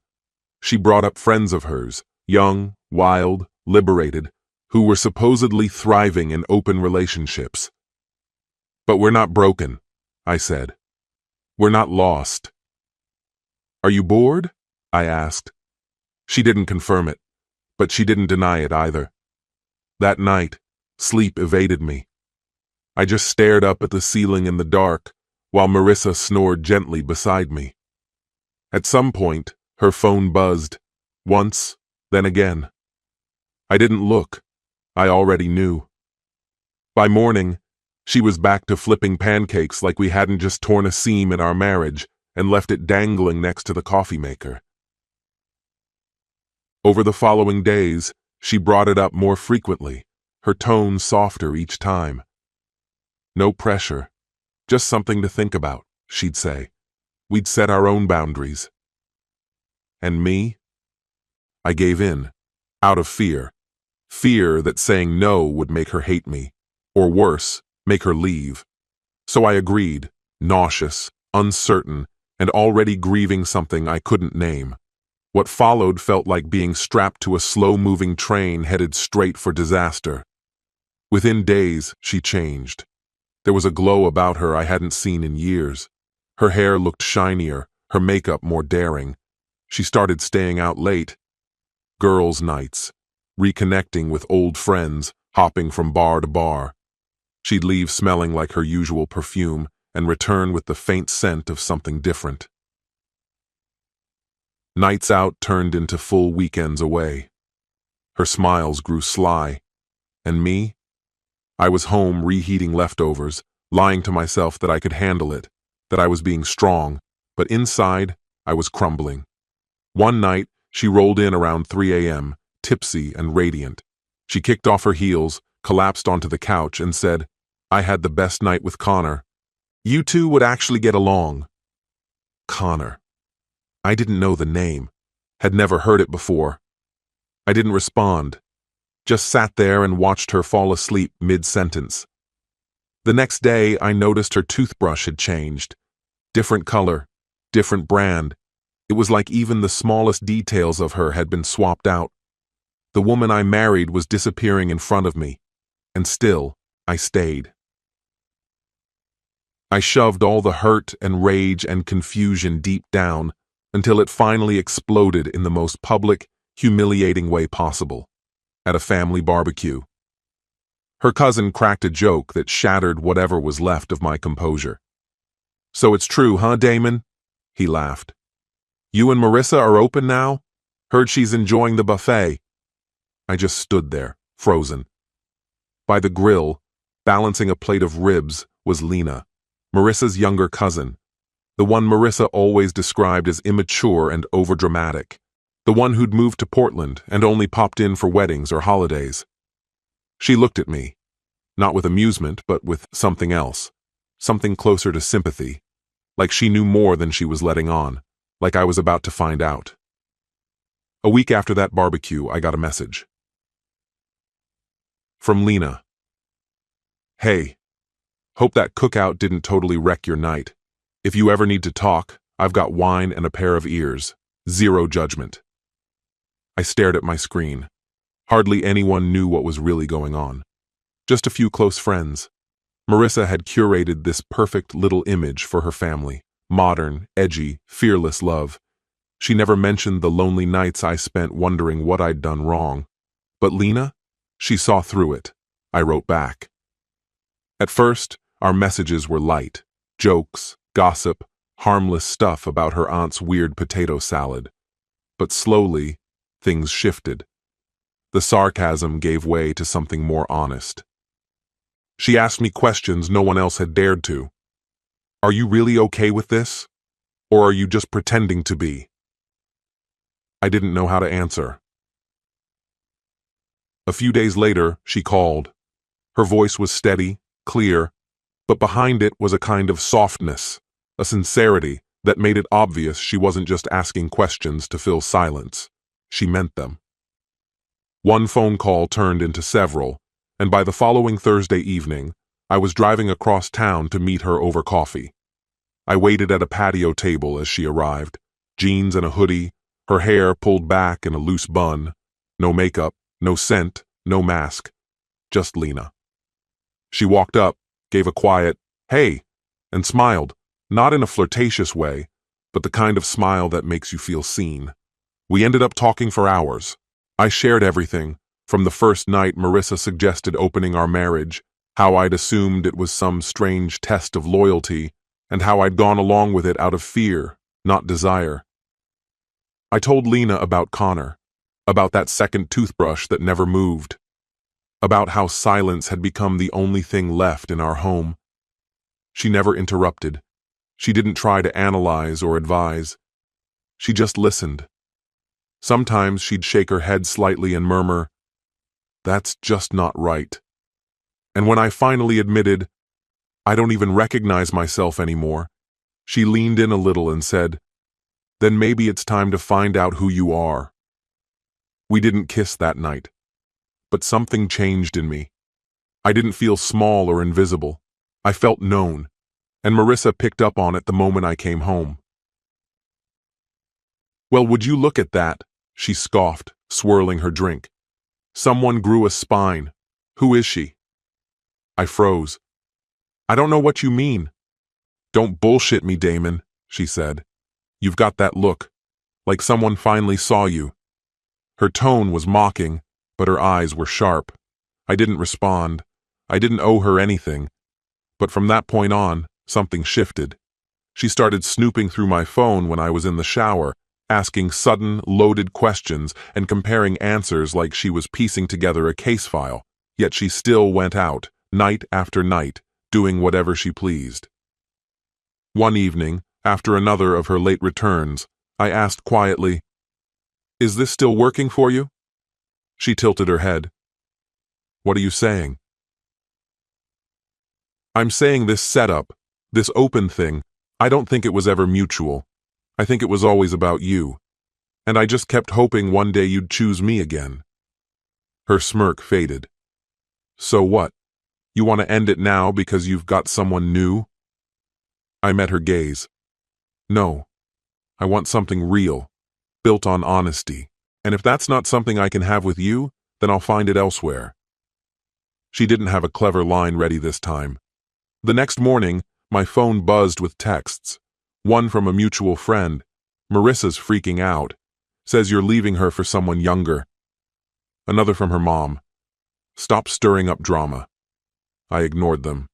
She brought up friends of hers, young, wild, liberated, who were supposedly thriving in open relationships. "But we're not broken," I said. "We're not lost." "Are you bored?" I asked. She didn't confirm it, but she didn't deny it either. That night, sleep evaded me. I just stared up at the ceiling in the dark, while Marissa snored gently beside me. At some point, her phone buzzed, once, then again. I didn't look. I already knew. By morning, she was back to flipping pancakes like we hadn't just torn a seam in our marriage and left it dangling next to the coffee maker. Over the following days, she brought it up more frequently, her tone softer each time. No pressure, just something to think about, she'd say. We'd set our own boundaries. And me? I gave in, out of fear. Fear that saying no would make her hate me, or worse, make her leave. So I agreed, nauseous, uncertain, and already grieving something I couldn't name. What followed felt like being strapped to a slow-moving train headed straight for disaster. Within days, she changed. There was a glow about her I hadn't seen in years. Her hair looked shinier, her makeup more daring. She started staying out late. Girls' nights, reconnecting with old friends, hopping from bar to bar. She'd leave smelling like her usual perfume and return with the faint scent of something different. Nights out turned into full weekends away. Her smiles grew sly. And me? I was home reheating leftovers, lying to myself that I could handle it, that I was being strong, but inside, I was crumbling. One night, she rolled in around 3 a.m., tipsy and radiant. She kicked off her heels, collapsed onto the couch, and said, "I had the best night with Connor. You two would actually get along." Connor. I didn't know the name, had never heard it before. I didn't respond, just sat there and watched her fall asleep mid-sentence. The next day, I noticed her toothbrush had changed. Different color, different brand. It was like even the smallest details of her had been swapped out. The woman I married was disappearing in front of me, and still, I stayed. I shoved all the hurt and rage and confusion deep down until it finally exploded in the most public, humiliating way possible, at a family barbecue. Her cousin cracked a joke that shattered whatever was left of my composure. "So it's true, huh, Damon?" He laughed. "You and Marissa are open now? Heard she's enjoying the buffet." I just stood there, frozen. By the grill, balancing a plate of ribs, was Lena, Marissa's younger cousin, the one Marissa always described as immature and overdramatic, the one who'd moved to Portland and only popped in for weddings or holidays. She looked at me, not with amusement, but with something else, something closer to sympathy, like she knew more than she was letting on, like I was about to find out. A week after that barbecue, I got a message. From Lena. "Hey, hope that cookout didn't totally wreck your night. If you ever need to talk, I've got wine and a pair of ears. Zero judgment." I stared at my screen. Hardly anyone knew what was really going on. Just a few close friends. Marissa had curated this perfect little image for her family. Modern, edgy, fearless love. She never mentioned the lonely nights I spent wondering what I'd done wrong. But Lena? She saw through it. I wrote back. At first, our messages were light. Jokes, gossip, harmless stuff about her aunt's weird potato salad. But slowly, things shifted. The sarcasm gave way to something more honest. She asked me questions no one else had dared to. "Are you really okay with this? Or are you just pretending to be?" I didn't know how to answer. A few days later, she called. Her voice was steady, clear, but behind it was a kind of softness, a sincerity that made it obvious she wasn't just asking questions to fill silence. She meant them. One phone call turned into several, and by the following Thursday evening, I was driving across town to meet her over coffee. I waited at a patio table as she arrived, jeans and a hoodie, her hair pulled back in a loose bun, no makeup, no scent, no mask, just Lena. She walked up, gave a quiet, "Hey," and smiled, not in a flirtatious way, but the kind of smile that makes you feel seen. We ended up talking for hours. I shared everything, from the first night Marissa suggested opening our marriage, how I'd assumed it was some strange test of loyalty, and how I'd gone along with it out of fear, not desire. I told Lena about Connor, about that second toothbrush that never moved, about how silence had become the only thing left in our home. She never interrupted. She didn't try to analyze or advise. She just listened. Sometimes she'd shake her head slightly and murmur, "That's just not right." And when I finally admitted, "I don't even recognize myself anymore," she leaned in a little and said, "Then maybe it's time to find out who you are." We didn't kiss that night, but something changed in me. I didn't feel small or invisible. I felt known, and Marissa picked up on it the moment I came home. "Well, would you look at that?" she scoffed, swirling her drink. "Someone grew a spine. Who is she?" I froze. "I don't know what you mean." "Don't bullshit me, Damon," she said. "You've got that look, like someone finally saw you." Her tone was mocking, but her eyes were sharp. I didn't respond. I didn't owe her anything. But from that point on, something shifted. She started snooping through my phone when I was in the shower, asking sudden, loaded questions and comparing answers like she was piecing together a case file, yet she still went out, night after night, doing whatever she pleased. One evening, after another of her late returns, I asked quietly, "Is this still working for you?" She tilted her head. "What are you saying?" "I'm saying this setup, this open thing, I don't think it was ever mutual. I think it was always about you. And I just kept hoping one day you'd choose me again." Her smirk faded. "So what? You want to end it now because you've got someone new?" I met her gaze. "No. I want something real, built on honesty. And if that's not something I can have with you, then I'll find it elsewhere." She didn't have a clever line ready this time. The next morning, my phone buzzed with texts. One from a mutual friend. "Marissa's freaking out. Says you're leaving her for someone younger." Another from her mom. "Stop stirring up drama." I ignored them.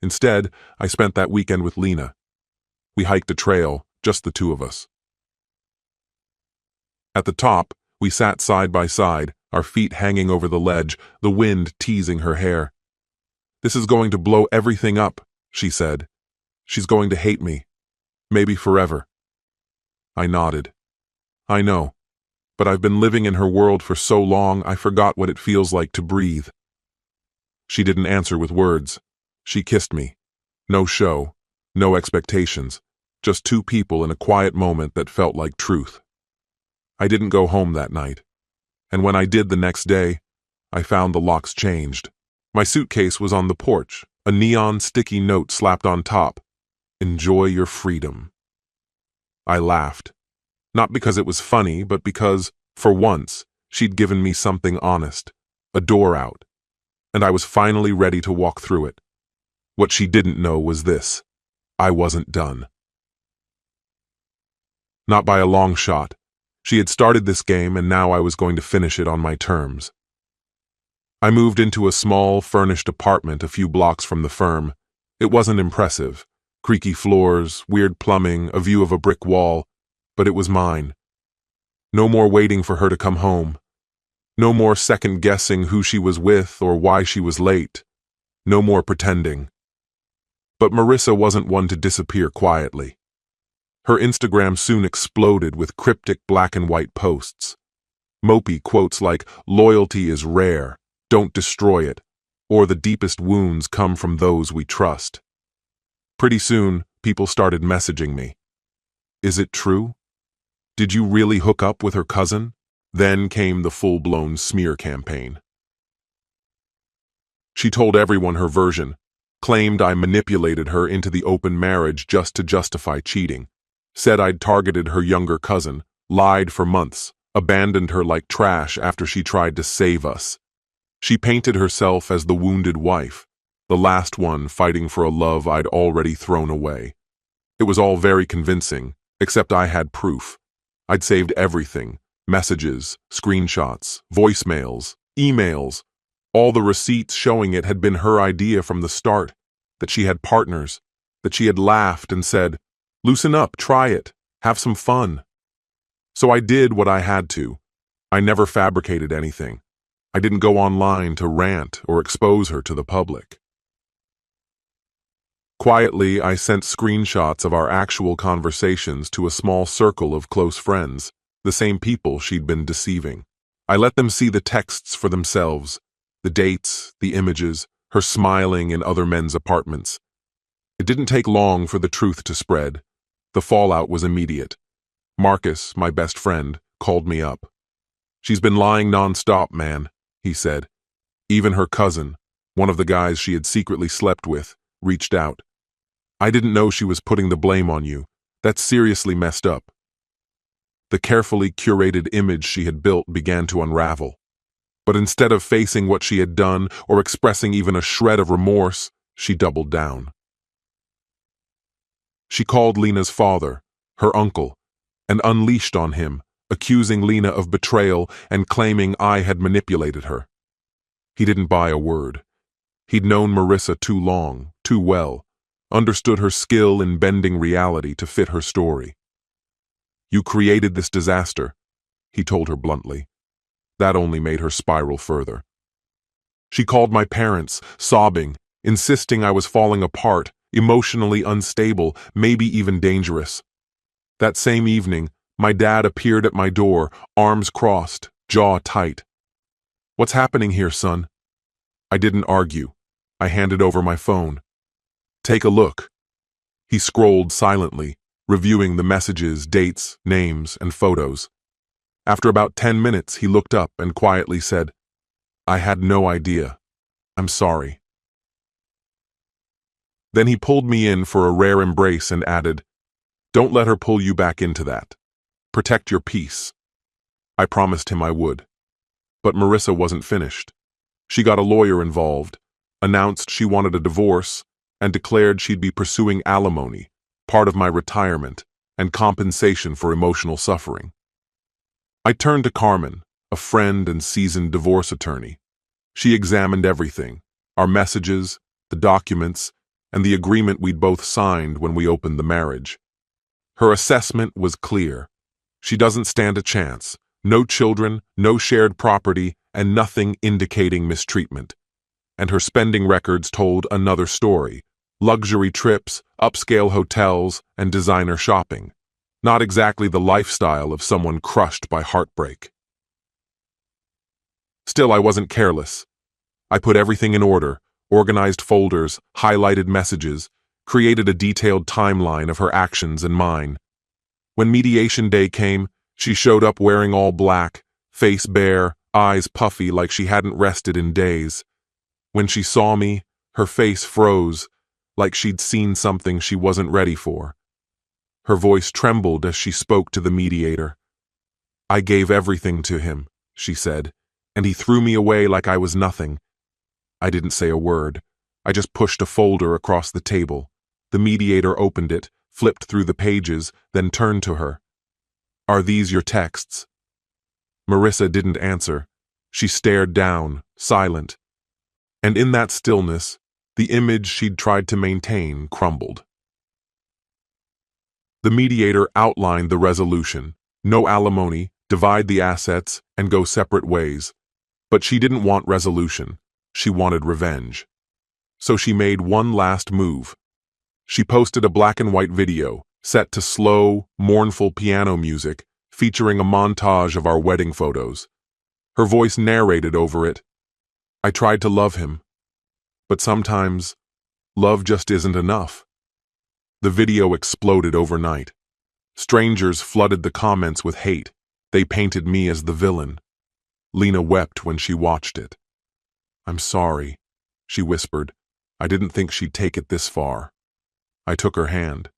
Instead, I spent that weekend with Lena. We hiked a trail, just the two of us. At the top, we sat side by side, our feet hanging over the ledge, the wind teasing her hair. "This is going to blow everything up," she said. "She's going to hate me. Maybe forever." I nodded. "I know, but I've been living in her world for so long I forgot what it feels like to breathe." She didn't answer with words. She kissed me. No show, no expectations, just two people in a quiet moment that felt like truth. I didn't go home that night, and when I did the next day, I found the locks changed. My suitcase was on the porch, a neon sticky note slapped on top. "Enjoy your freedom." I laughed. Not because it was funny, but because, for once, she'd given me something honest, a door out, and I was finally ready to walk through it. What she didn't know was this: I wasn't done. Not by a long shot. She had started this game, and now I was going to finish it on my terms. I moved into a small, furnished apartment a few blocks from the firm. It wasn't impressive. Creaky floors, weird plumbing, a view of a brick wall. But it was mine. No more waiting for her to come home. No more second-guessing who she was with or why she was late. No more pretending. But Marissa wasn't one to disappear quietly. Her Instagram soon exploded with cryptic black and white posts. Mopey quotes like, "Loyalty is rare, don't destroy it," or "The deepest wounds come from those we trust." Pretty soon, people started messaging me. "Is it true? Did you really hook up with her cousin?" Then came the full-blown smear campaign. She told everyone her version, claimed I manipulated her into the open marriage just to justify cheating, said I'd targeted her younger cousin, lied for months, abandoned her like trash after she tried to save us. She painted herself as the wounded wife, the last one fighting for a love I'd already thrown away. It was all very convincing, except I had proof. I'd saved everything: messages, screenshots, voicemails, emails. All the receipts showing it had been her idea from the start, that she had partners, that she had laughed and said, "Loosen up, try it, have some fun." So I did what I had to. I never fabricated anything. I didn't go online to rant or expose her to the public. Quietly, I sent screenshots of our actual conversations to a small circle of close friends, the same people she'd been deceiving. I let them see the texts for themselves, the dates, the images, her smiling in other men's apartments. It didn't take long for the truth to spread. The fallout was immediate. Marcus, my best friend, called me up. "She's been lying nonstop, man," he said. Even her cousin, one of the guys she had secretly slept with, reached out. "I didn't know she was putting the blame on you. That's seriously messed up." The carefully curated image she had built began to unravel. But instead of facing what she had done or expressing even a shred of remorse, she doubled down. She called Lena's father, her uncle, and unleashed on him, accusing Lena of betrayal and claiming I had manipulated her. He didn't buy a word. He'd known Marissa too long, too well, understood her skill in bending reality to fit her story. "You created this disaster," he told her bluntly. That only made her spiral further. She called my parents, sobbing, insisting I was falling apart, emotionally unstable, maybe even dangerous. That same evening, my dad appeared at my door, arms crossed, jaw tight. "What's happening here, son?" I didn't argue. I handed over my phone. "Take a look." He scrolled silently, reviewing the messages, dates, names, and photos. After about 10 minutes, he looked up and quietly said, "I had no idea. I'm sorry." Then he pulled me in for a rare embrace and added, "Don't let her pull you back into that. Protect your peace." I promised him I would. But Marissa wasn't finished. She got a lawyer involved, announced she wanted a divorce, and declared she'd be pursuing alimony, part of my retirement, and compensation for emotional suffering. I turned to Carmen, a friend and seasoned divorce attorney. She examined everything, our messages, the documents, and the agreement we'd both signed when we opened the marriage. Her assessment was clear. She doesn't stand a chance. No children, no shared property, and nothing indicating mistreatment. And her spending records told another story. Luxury trips, upscale hotels, and designer shopping. Not exactly the lifestyle of someone crushed by heartbreak. Still, I wasn't careless. I put everything in order, organized folders, highlighted messages, created a detailed timeline of her actions and mine. When mediation day came, she showed up wearing all black, face bare, eyes puffy like she hadn't rested in days. When she saw me, her face froze, like she'd seen something she wasn't ready for. Her voice trembled as she spoke to the mediator. "I gave everything to him," she said, "and he threw me away like I was nothing." I didn't say a word. I just pushed a folder across the table. The mediator opened it, flipped through the pages, then turned to her. "Are these your texts?" Marissa didn't answer. She stared down, silent. And in that stillness, the image she'd tried to maintain crumbled. The mediator outlined the resolution: no alimony, divide the assets, and go separate ways. But she didn't want resolution. She wanted revenge. So she made one last move. She posted a black and white video, set to slow, mournful piano music, featuring a montage of our wedding photos. Her voice narrated over it. "I tried to love him. But sometimes, love just isn't enough." The video exploded overnight. Strangers flooded the comments with hate. They painted me as the villain. Lena wept when she watched it. "I'm sorry," she whispered. "I didn't think she'd take it this far." I took her hand.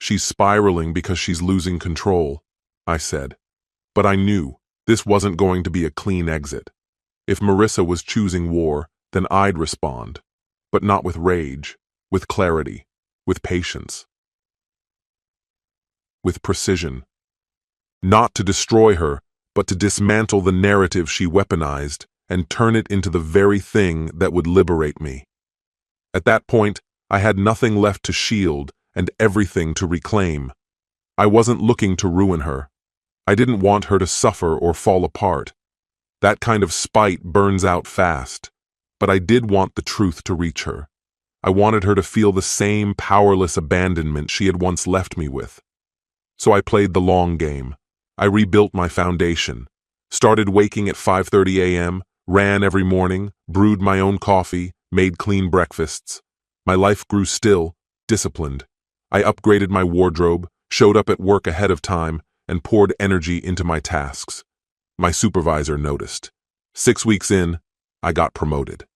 "She's spiraling because she's losing control," I said. But I knew this wasn't going to be a clean exit. If Marissa was choosing war, then I'd respond. But not with rage, with clarity, with patience. With precision. Not to destroy her, but to dismantle the narrative she weaponized and turn it into the very thing that would liberate me. At that point, I had nothing left to shield and everything to reclaim. I wasn't looking to ruin her. I didn't want her to suffer or fall apart. That kind of spite burns out fast. But I did want the truth to reach her. I wanted her to feel the same powerless abandonment she had once left me with. So I played the long game. I rebuilt my foundation, started waking at 5:30 a.m., ran every morning, brewed my own coffee, made clean breakfasts. My life grew still, disciplined. I upgraded my wardrobe, showed up at work ahead of time, and poured energy into my tasks. My supervisor noticed. 6 weeks in, I got promoted.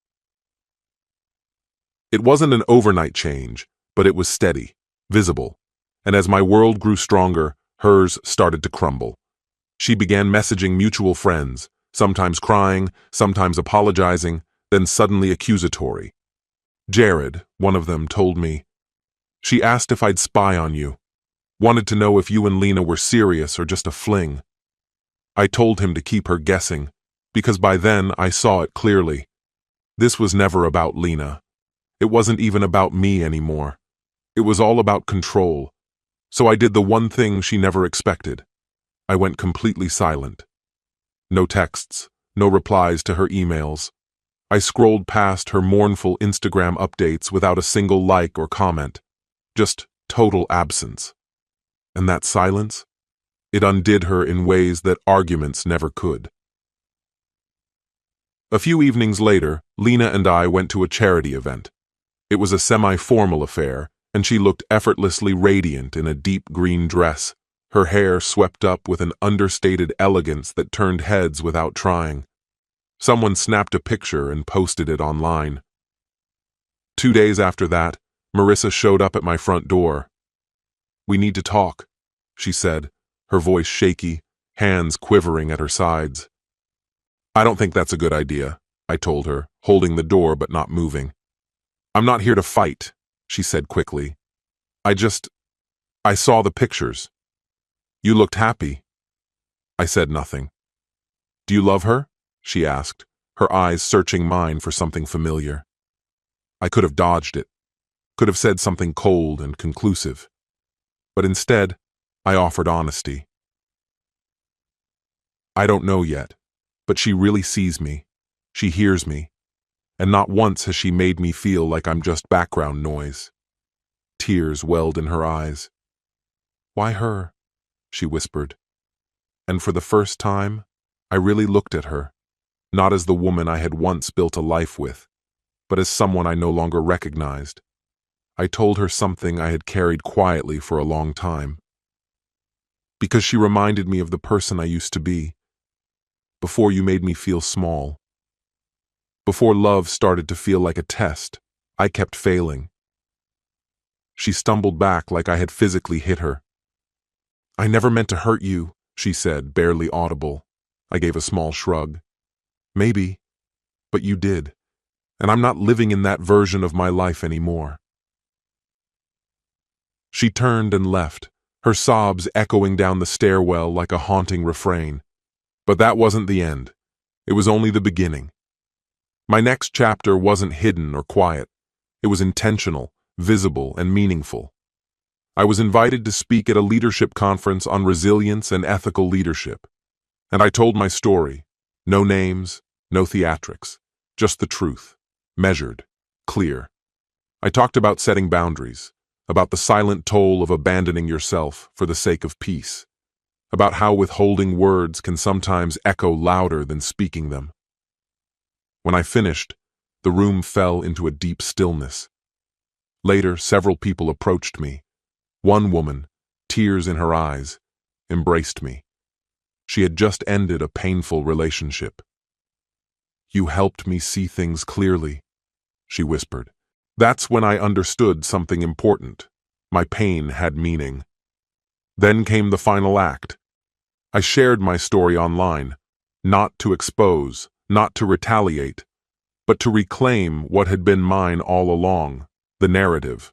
It wasn't an overnight change, but it was steady, visible. And as my world grew stronger, hers started to crumble. She began messaging mutual friends, sometimes crying, sometimes apologizing, then suddenly accusatory. Jared, one of them, told me, "She asked if I'd spy on you. Wanted to know if you and Lena were serious or just a fling." I told him to keep her guessing, because by then I saw it clearly. This was never about Lena. It wasn't even about me anymore. It was all about control. So I did the one thing she never expected. I went completely silent. No texts, no replies to her emails. I scrolled past her mournful Instagram updates without a single like or comment. Just total absence. And that silence? It undid her in ways that arguments never could. A few evenings later, Lena and I went to a charity event. It was a semi-formal affair, and she looked effortlessly radiant in a deep green dress, her hair swept up with an understated elegance that turned heads without trying. Someone snapped a picture and posted it online. 2 days after that, Marissa showed up at my front door. "We need to talk," she said, her voice shaky, hands quivering at her sides. "I don't think that's a good idea," I told her, holding the door but not moving. "I'm not here to fight," she said quickly. I saw the pictures. You looked happy." I said nothing. "Do you love her?" she asked, her eyes searching mine for something familiar. I could have dodged it, could have said something cold and conclusive. But instead, I offered honesty. "I don't know yet, but she really sees me. She hears me. And not once has she made me feel like I'm just background noise." Tears welled in her eyes. "Why her?" she whispered. And for the first time, I really looked at her, not as the woman I had once built a life with, but as someone I no longer recognized. I told her something I had carried quietly for a long time. Because she reminded me of the person I used to be, before you made me feel small. Before love started to feel like a test, I kept failing. She stumbled back like I had physically hit her. "I never meant to hurt you," she said, barely audible. I gave a small shrug. "Maybe, but you did, and I'm not living in that version of my life anymore." She turned and left, her sobs echoing down the stairwell like a haunting refrain. But that wasn't the end. It was only the beginning. My next chapter wasn't hidden or quiet. It was intentional, visible, and meaningful. I was invited to speak at a leadership conference on resilience and ethical leadership. And I told my story. No names, no theatrics, just the truth, measured, clear. I talked about setting boundaries, about the silent toll of abandoning yourself for the sake of peace, about how withholding words can sometimes echo louder than speaking them. When I finished, the room fell into a deep stillness. Later, several people approached me. One woman, tears in her eyes, embraced me. She had just ended a painful relationship. "You helped me see things clearly," she whispered. That's when I understood something important. My pain had meaning. Then came the final act. I shared my story online, not to expose, not to retaliate, but to reclaim what had been mine all along, the narrative.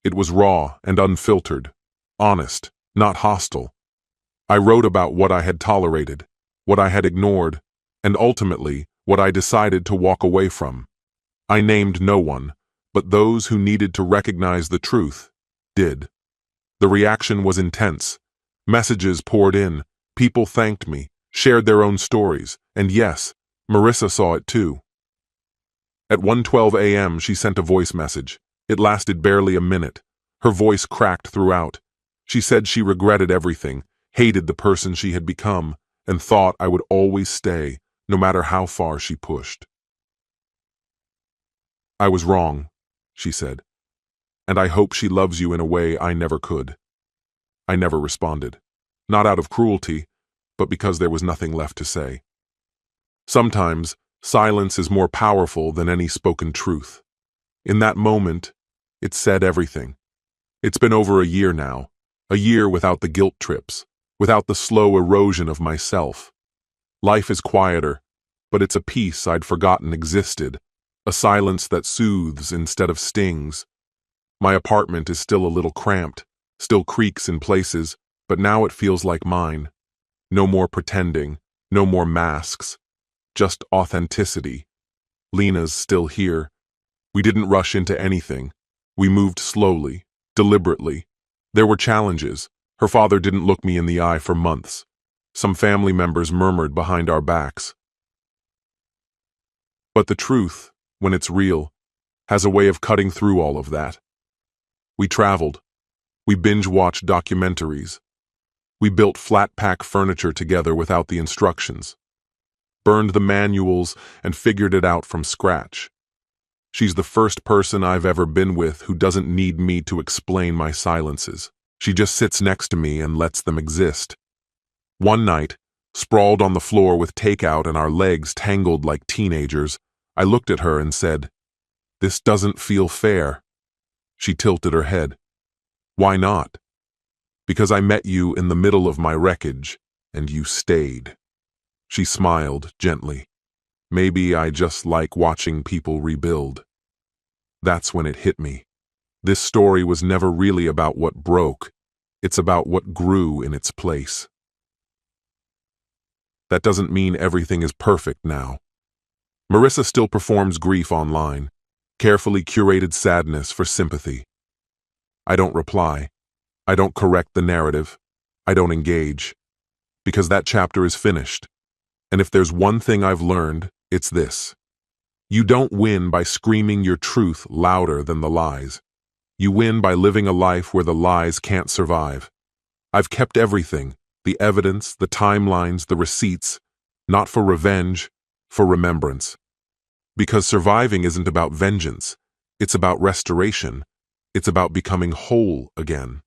It was raw and unfiltered, honest, not hostile. I wrote about what I had tolerated, what I had ignored, and ultimately, what I decided to walk away from. I named no one, but those who needed to recognize the truth did. The reaction was intense. Messages poured in, People thanked me, shared their own stories, and yes, Marissa saw it too. At 1:12 a.m., she sent a voice message. It lasted barely a minute. Her voice cracked throughout. She said she regretted everything, hated the person she had become, and thought I would always stay, no matter how far she pushed. "I was wrong," she said, "and I hope she loves you in a way I never could." I never responded. Not out of cruelty, but because there was nothing left to say. Sometimes, silence is more powerful than any spoken truth. In that moment, it said everything. It's been over a year now, a year without the guilt trips, without the slow erosion of myself. Life is quieter, but it's a peace I'd forgotten existed, a silence that soothes instead of stings. My apartment is still a little cramped, still creaks in places, but now it feels like mine. No more pretending, no more masks, just authenticity. Lena's still here. We didn't rush into anything. We moved slowly, deliberately. There were challenges. Her father didn't look me in the eye for months. Some family members murmured behind our backs. But the truth, when it's real, has a way of cutting through all of that. We traveled. We binge-watched documentaries. We built flat-pack furniture together without the instructions. Burned the manuals and figured it out from scratch. She's the first person I've ever been with who doesn't need me to explain my silences. She just sits next to me and lets them exist. One night, sprawled on the floor with takeout and our legs tangled like teenagers, I looked at her and said, "This doesn't feel fair." She tilted her head. "Why not?" "Because I met you in the middle of my wreckage, and you stayed." She smiled gently. "Maybe I just like watching people rebuild." That's when it hit me. This story was never really about what broke. It's about what grew in its place. That doesn't mean everything is perfect now. Marissa still performs grief online, carefully curated sadness for sympathy. I don't reply. I don't correct the narrative. I don't engage. Because that chapter is finished. And if there's one thing I've learned, it's this. You don't win by screaming your truth louder than the lies. You win by living a life where the lies can't survive. I've kept everything, the evidence, the timelines, the receipts, not for revenge, for remembrance. Because surviving isn't about vengeance. It's about restoration. It's about becoming whole again.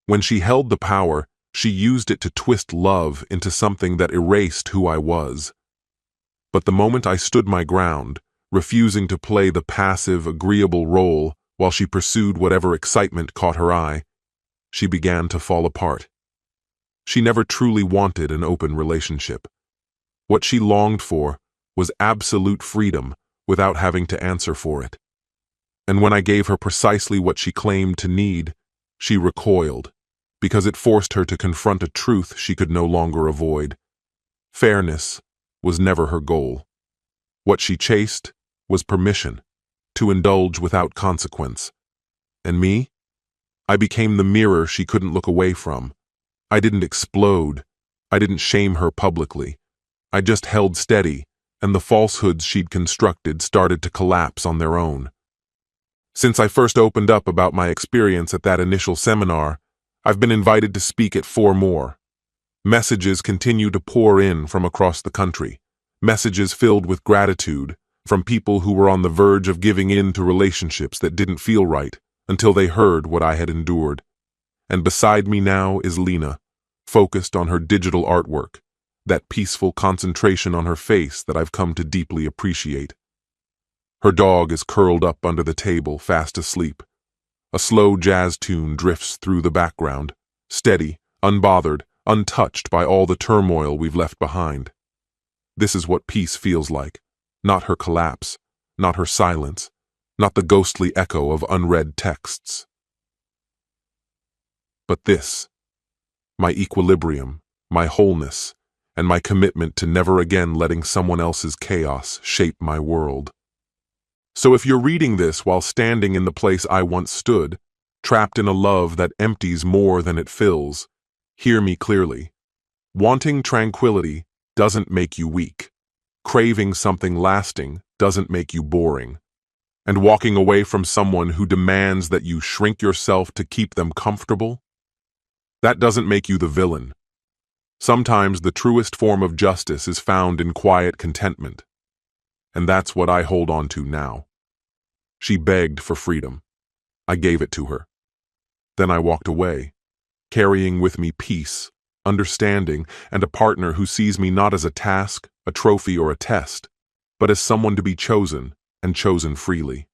When she held the power, she used it to twist love into something that erased who I was. But the moment I stood my ground, refusing to play the passive, agreeable role while she pursued whatever excitement caught her eye, she began to fall apart. She never truly wanted an open relationship. What she longed for was absolute freedom without having to answer for it. And when I gave her precisely what she claimed to need, she recoiled, because it forced her to confront a truth she could no longer avoid. Fairness was never her goal. What she chased was permission, to indulge without consequence. And me? I became the mirror she couldn't look away from. I didn't explode. I didn't shame her publicly. I just held steady, and the falsehoods she'd constructed started to collapse on their own. Since I first opened up about my experience at that initial seminar, I've been invited to speak at 4 more. Messages continue to pour in from across the country. Messages filled with gratitude from people who were on the verge of giving in to relationships that didn't feel right until they heard what I had endured. And beside me now is Lena, focused on her digital artwork, that peaceful concentration on her face that I've come to deeply appreciate. Her dog is curled up under the table, fast asleep. A slow jazz tune drifts through the background, steady, unbothered, untouched by all the turmoil we've left behind. This is what peace feels like, not her collapse, not her silence, not the ghostly echo of unread texts. But this, my equilibrium, my wholeness, and my commitment to never again letting someone else's chaos shape my world. So if you're reading this while standing in the place I once stood, trapped in a love that empties more than it fills, Hear me clearly. Wanting tranquility doesn't make you weak. Craving something lasting doesn't make you boring. And walking away from someone who demands that you shrink yourself to keep them comfortable, that doesn't make you the villain. Sometimes the truest form of justice is found in quiet contentment. And that's what I hold on to now. She begged for freedom. I gave it to her. Then I walked away, carrying with me peace, understanding, and a partner who sees me not as a task, a trophy, or a test, but as someone to be chosen, and chosen freely.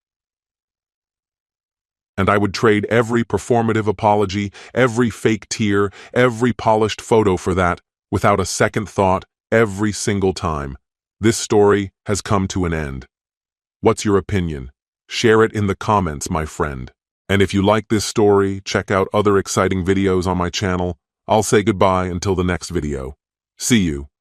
And I would trade every performative apology, every fake tear, every polished photo for that, without a second thought, every single time. This story has come to an end. What's your opinion? Share it in the comments, my friend. And if you like this story, check out other exciting videos on my channel. I'll say goodbye until the next video. See you.